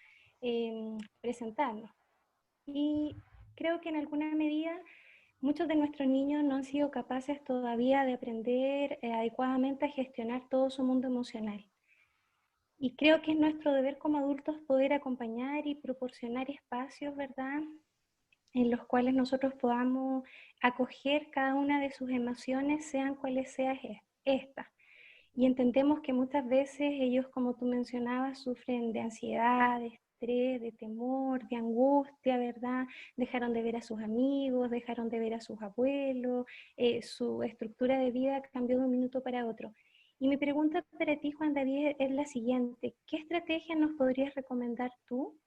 presentarnos. Y creo que en alguna medida muchos de nuestros niños no han sido capaces todavía de aprender adecuadamente a gestionar todo su mundo emocional. Y creo que es nuestro deber como adultos poder acompañar y proporcionar espacios, ¿verdad?, en los cuales nosotros podamos acoger cada una de sus emociones, sean cuales sean estas. Y entendemos que muchas veces ellos, como tú mencionabas, sufren de ansiedad, de estrés, de temor, de angustia, ¿verdad? Dejaron de ver a sus amigos, dejaron de ver a sus abuelos, su estructura de vida cambió de un minuto para otro. Y mi pregunta para ti, Juan David, es la siguiente. ¿Qué estrategia nos podrías recomendar tú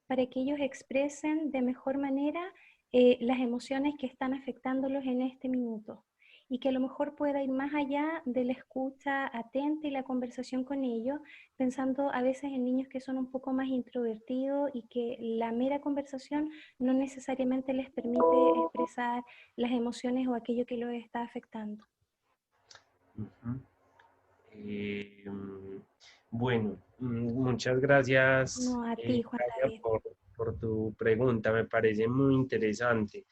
para que ellos expresen de mejor manera las emociones que están afectándolos en este minuto? Y que a lo mejor pueda ir más allá de la escucha atenta y la conversación con ellos, pensando a veces en niños que son un poco más introvertidos y que la mera conversación no necesariamente les permite expresar las emociones o aquello que los está afectando. Uh-huh. Bueno, muchas gracias, No, a ti, Juan David. por tu pregunta, me parece muy interesante.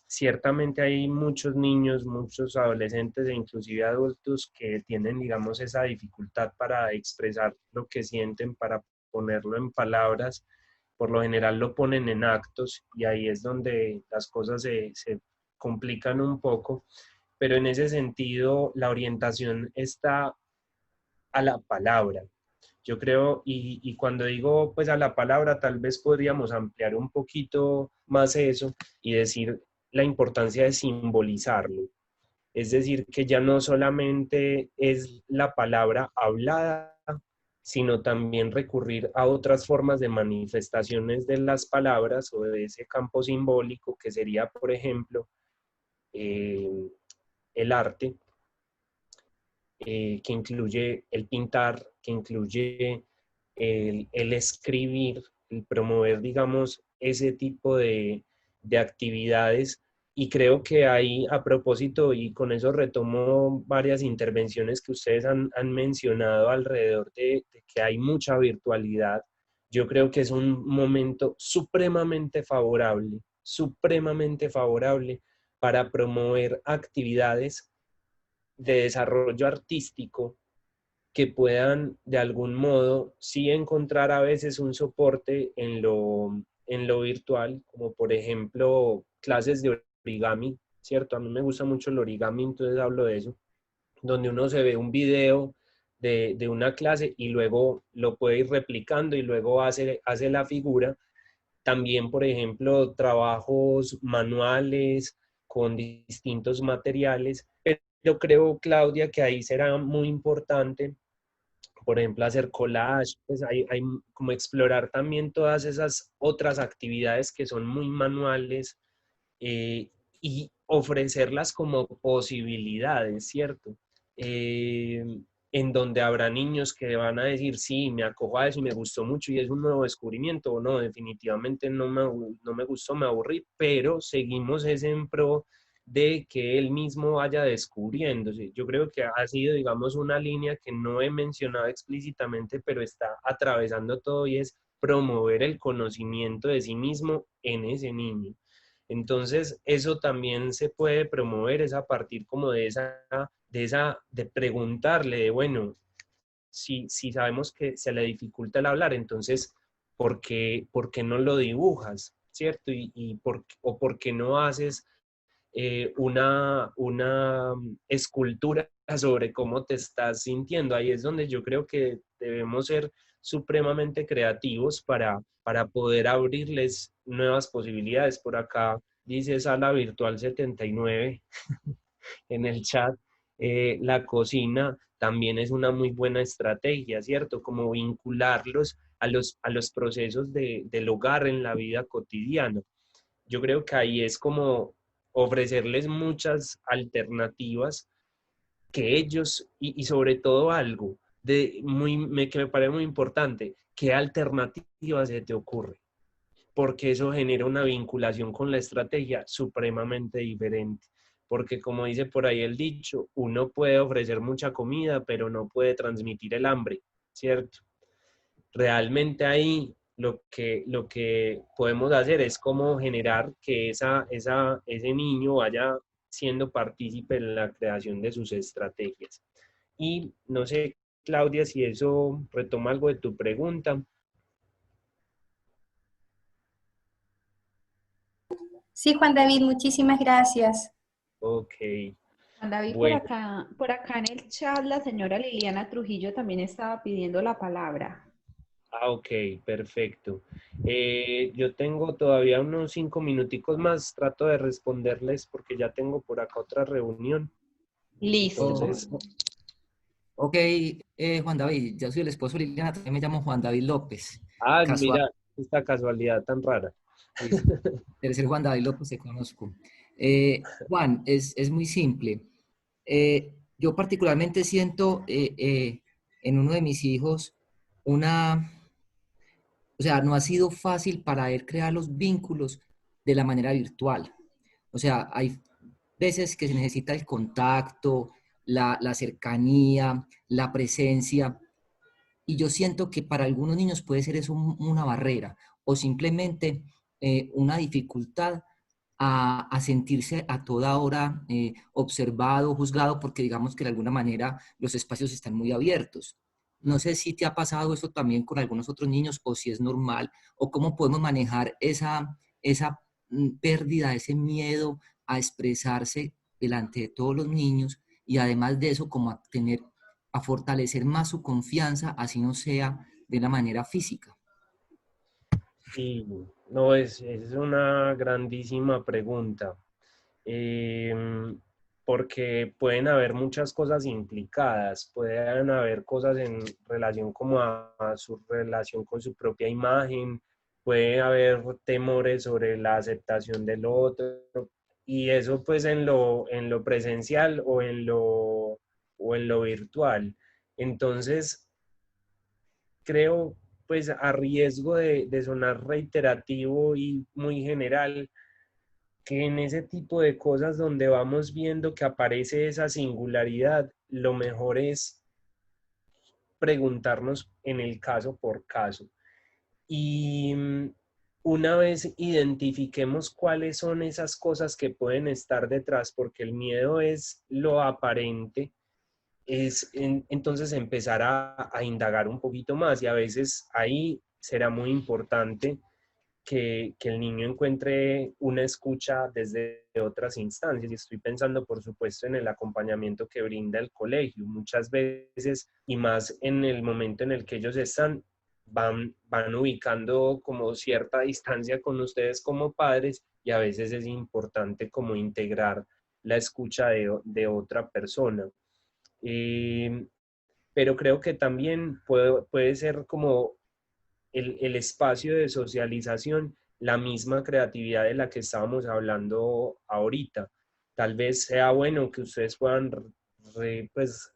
Ciertamente hay muchos niños, muchos adolescentes e inclusive adultos que tienen, digamos, esa dificultad para expresar lo que sienten, para ponerlo en palabras. Por lo general lo ponen en actos y ahí es donde las cosas se complican un poco, pero en ese sentido la orientación está a la palabra. Yo creo, y cuando digo pues a la palabra, tal vez podríamos ampliar un poquito más eso y decir la importancia de simbolizarlo. Es decir, que ya no solamente es la palabra hablada, sino también recurrir a otras formas de manifestaciones de las palabras o de ese campo simbólico que sería, por ejemplo, el arte, que incluye el pintar, que incluye el escribir, el promover, digamos, ese tipo de actividades. Y creo que ahí, a propósito, y con eso retomo varias intervenciones que ustedes han mencionado alrededor de que hay mucha virtualidad, yo creo que es un momento supremamente favorable para promover actividades de desarrollo artístico que puedan de algún modo sí encontrar a veces un soporte en lo virtual, como por ejemplo clases de origami, ¿cierto? A mí me gusta mucho el origami, entonces hablo de eso, donde uno se ve un video de una clase y luego lo puede ir replicando y luego hace la figura. También, por ejemplo, trabajos manuales con distintos materiales, pero creo, Claudia, que ahí será muy importante, por ejemplo, hacer collage, pues hay como explorar también todas esas otras actividades que son muy manuales, y ofrecerlas como posibilidades, ¿cierto? En donde habrá niños que van a decir, sí, me acojo a eso y me gustó mucho y es un nuevo descubrimiento, o no, definitivamente no me gustó, me aburrí, pero seguimos ese en pro de que él mismo vaya descubriéndose. Yo creo que ha sido, digamos, una línea que no he mencionado explícitamente, pero está atravesando todo y es promover el conocimiento de sí mismo en ese niño. Entonces, eso también se puede promover, es a partir como de preguntarle, de bueno, si sabemos que se le dificulta el hablar, entonces, por qué no lo dibujas? ¿Cierto? O por qué no haces una escultura sobre cómo te estás sintiendo. Ahí es donde yo creo que debemos ser supremamente creativos para poder abrirles nuevas posibilidades. Por acá dice Sala Virtual 79 en el chat, la cocina también es una muy buena estrategia, ¿cierto? Como vincularlos a los procesos del hogar en la vida cotidiana. Yo creo que ahí es como ofrecerles muchas alternativas que ellos, y sobre todo algo que me parece muy importante, ¿qué alternativa se te ocurre? Porque eso genera una vinculación con la estrategia supremamente diferente. Porque como dice por ahí el dicho, uno puede ofrecer mucha comida, pero no puede transmitir el hambre, ¿cierto? Realmente ahí lo que podemos hacer es como generar que ese niño vaya siendo partícipe en la creación de sus estrategias. Y no sé, Claudia, si eso retoma algo de tu pregunta. Sí, Juan David, muchísimas gracias. Ok. Juan David, Bueno. por acá en el chat, la señora Liliana Trujillo también estaba pidiendo la palabra. Ah, ok, perfecto. Yo tengo todavía unos 5 minuticos más, trato de responderles porque ya tengo por acá otra reunión. Listo. Entonces, Ok, Juan David, yo soy el esposo de Liliana, también me llamo Juan David López. mira, esta casualidad tan rara. Tercer Juan David López te conozco. Juan, es muy simple. Yo particularmente siento en uno de mis hijos o sea, no ha sido fácil para él crear los vínculos de la manera virtual. O sea, hay veces que se necesita el contacto, la cercanía, la presencia. Y yo siento que para algunos niños puede ser eso una barrera o simplemente una dificultad a sentirse a toda hora observado, juzgado, porque digamos que de alguna manera los espacios están muy abiertos. No sé si te ha pasado esto también con algunos otros niños o si es normal o cómo podemos manejar esa pérdida, ese miedo a expresarse delante de todos los niños y además de eso como a fortalecer más su confianza, así no sea de la manera física. Sí, no, es una grandísima pregunta, porque pueden haber muchas cosas implicadas, pueden haber cosas en relación como a su relación con su propia imagen, puede haber temores sobre la aceptación del otro, y eso pues en lo presencial o en lo virtual. Entonces, creo, pues a riesgo de sonar reiterativo y muy general, que en ese tipo de cosas donde vamos viendo que aparece esa singularidad, lo mejor es preguntarnos en el caso por caso. Y una vez identifiquemos cuáles son esas cosas que pueden estar detrás, porque el miedo es lo aparente, entonces empezar a indagar un poquito más, y a veces ahí será muy importante que el niño encuentre una escucha desde otras instancias. Y estoy pensando, por supuesto, en el acompañamiento que brinda el colegio. Muchas veces, y más en el momento en el que ellos están, van ubicando como cierta distancia con ustedes como padres, y a veces es importante como integrar la escucha de otra persona. Pero creo que también puede ser como el espacio de socialización, la misma creatividad de la que estábamos hablando ahorita. Tal vez sea bueno que ustedes puedan pues,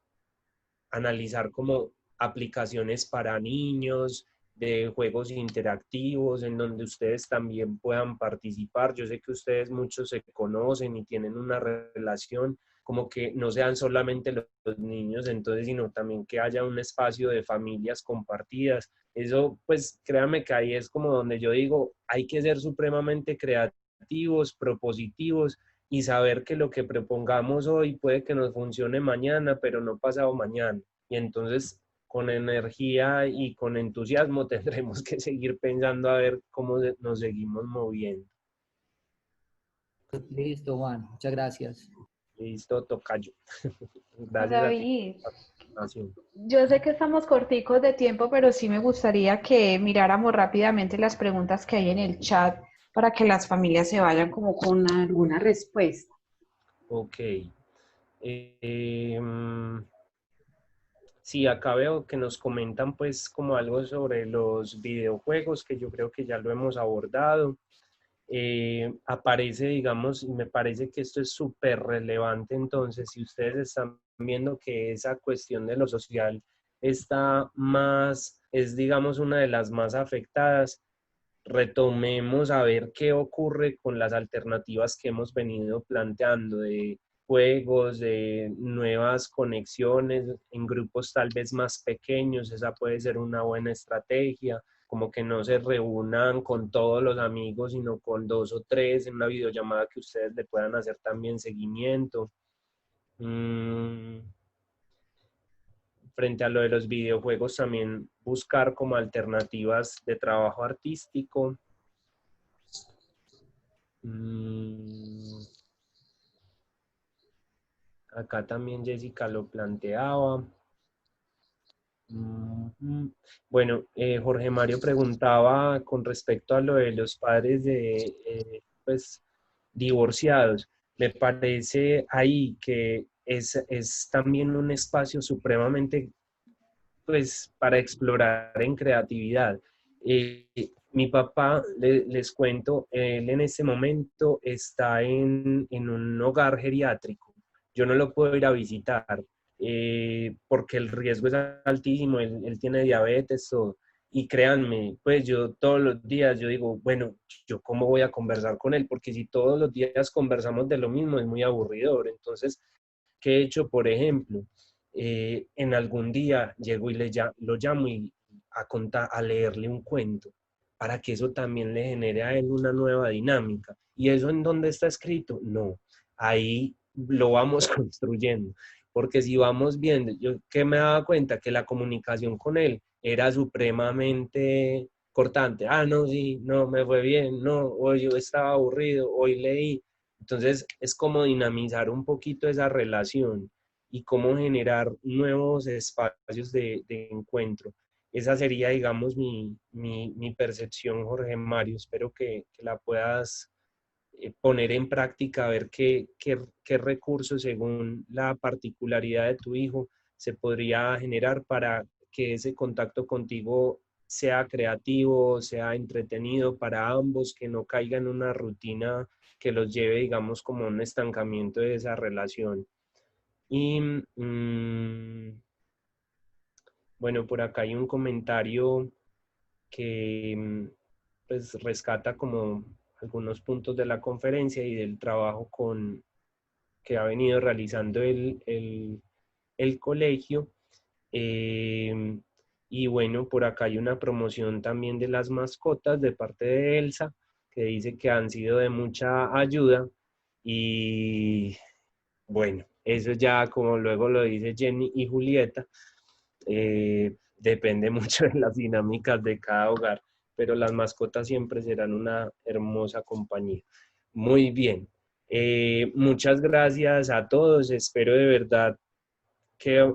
analizar como aplicaciones para niños, de juegos interactivos, en donde ustedes también puedan participar. Yo sé que ustedes muchos se conocen y tienen una relación, como que no sean solamente los niños, entonces, sino también que haya un espacio de familias compartidas. Eso, pues, créanme que ahí es como donde yo digo, hay que ser supremamente creativos, propositivos, y saber que lo que propongamos hoy puede que nos funcione mañana, pero no pasado mañana. Y entonces, con energía y con entusiasmo tendremos que seguir pensando a ver cómo nos seguimos moviendo. Listo, Juan. Muchas gracias. Listo, tocayo. Gracias a ti David, por la participación. yo sé que estamos corticos de tiempo, pero sí me gustaría que miráramos rápidamente las preguntas que hay en el chat para que las familias se vayan como con alguna respuesta. Ok. Sí, acá veo que nos comentan pues como algo sobre los videojuegos, que yo creo que ya lo hemos abordado. Aparece, digamos, y me parece que esto es súper relevante. Entonces, si ustedes están viendo que esa cuestión de lo social está más, es digamos una de las más afectadas, retomemos a ver qué ocurre con las alternativas que hemos venido planteando de juegos, de nuevas conexiones en grupos tal vez más pequeños. Esa puede ser una buena estrategia, como que no se reúnan con todos los amigos, sino con 2 o 3 en una videollamada que ustedes le puedan hacer también seguimiento. Frente a lo de los videojuegos, también buscar como alternativas de trabajo artístico. Acá también Jessica lo planteaba. Bueno, Jorge Mario preguntaba con respecto a lo de los padres pues, divorciados. Me parece ahí que es también un espacio supremamente pues, para explorar en creatividad. Mi papá, les cuento, él en este momento está en un hogar geriátrico. Yo no lo puedo ir a visitar porque el riesgo es altísimo, él tiene diabetes, todo. Y créanme, pues yo todos los días yo digo, bueno, yo cómo voy a conversar con él, porque si todos los días conversamos de lo mismo es muy aburridor. Entonces, ¿qué he hecho? Por ejemplo, en algún día llego y lo llamo y a leerle un cuento, para que eso también le genere a él una nueva dinámica. ¿Y eso en dónde está escrito? No, ahí lo vamos construyendo, porque si vamos viendo, yo que me daba cuenta que la comunicación con él era supremamente cortante. Ah, no, sí, no, me fue bien, no, hoy yo estaba aburrido, hoy leí. Entonces es como dinamizar un poquito esa relación y cómo generar nuevos espacios de encuentro. Esa sería, digamos, mi percepción, Jorge Mario. Espero que la puedas poner en práctica, a ver qué recursos, según la particularidad de tu hijo, se podría generar para que ese contacto contigo sea creativo, sea entretenido para ambos, que no caiga en una rutina que los lleve, digamos, como a un estancamiento de esa relación. Y bueno, por acá hay un comentario que pues rescata como algunos puntos de la conferencia y del trabajo que ha venido realizando el colegio. Y bueno, por acá hay una promoción también de las mascotas de parte de Elsa, que dice que han sido de mucha ayuda. Y bueno, eso ya, como luego lo dice Jenny y Julieta, depende mucho de las dinámicas de cada hogar, pero las mascotas siempre serán una hermosa compañía. Muy bien. Muchas gracias a todos. Espero de verdad que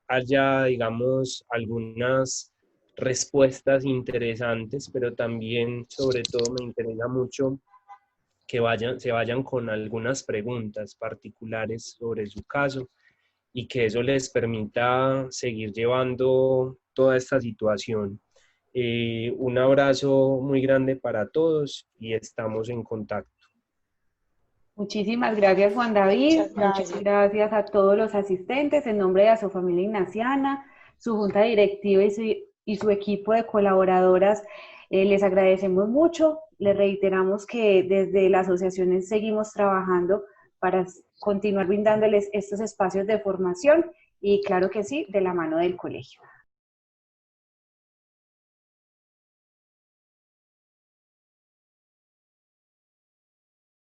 haya, digamos, algunas respuestas interesantes, pero también, sobre todo, me interesa mucho que se vayan con algunas preguntas particulares sobre su caso y que eso les permita seguir llevando toda esta situación. Un abrazo muy grande para todos y estamos en contacto. Muchísimas gracias, Juan David. Muchas Muchas gracias a todos los asistentes en nombre de Asofamilia Ignaciana, su junta directiva y su equipo de colaboradoras. Les agradecemos mucho. Les reiteramos que desde la asociación seguimos trabajando para continuar brindándoles estos espacios de formación y claro que sí, de la mano del colegio.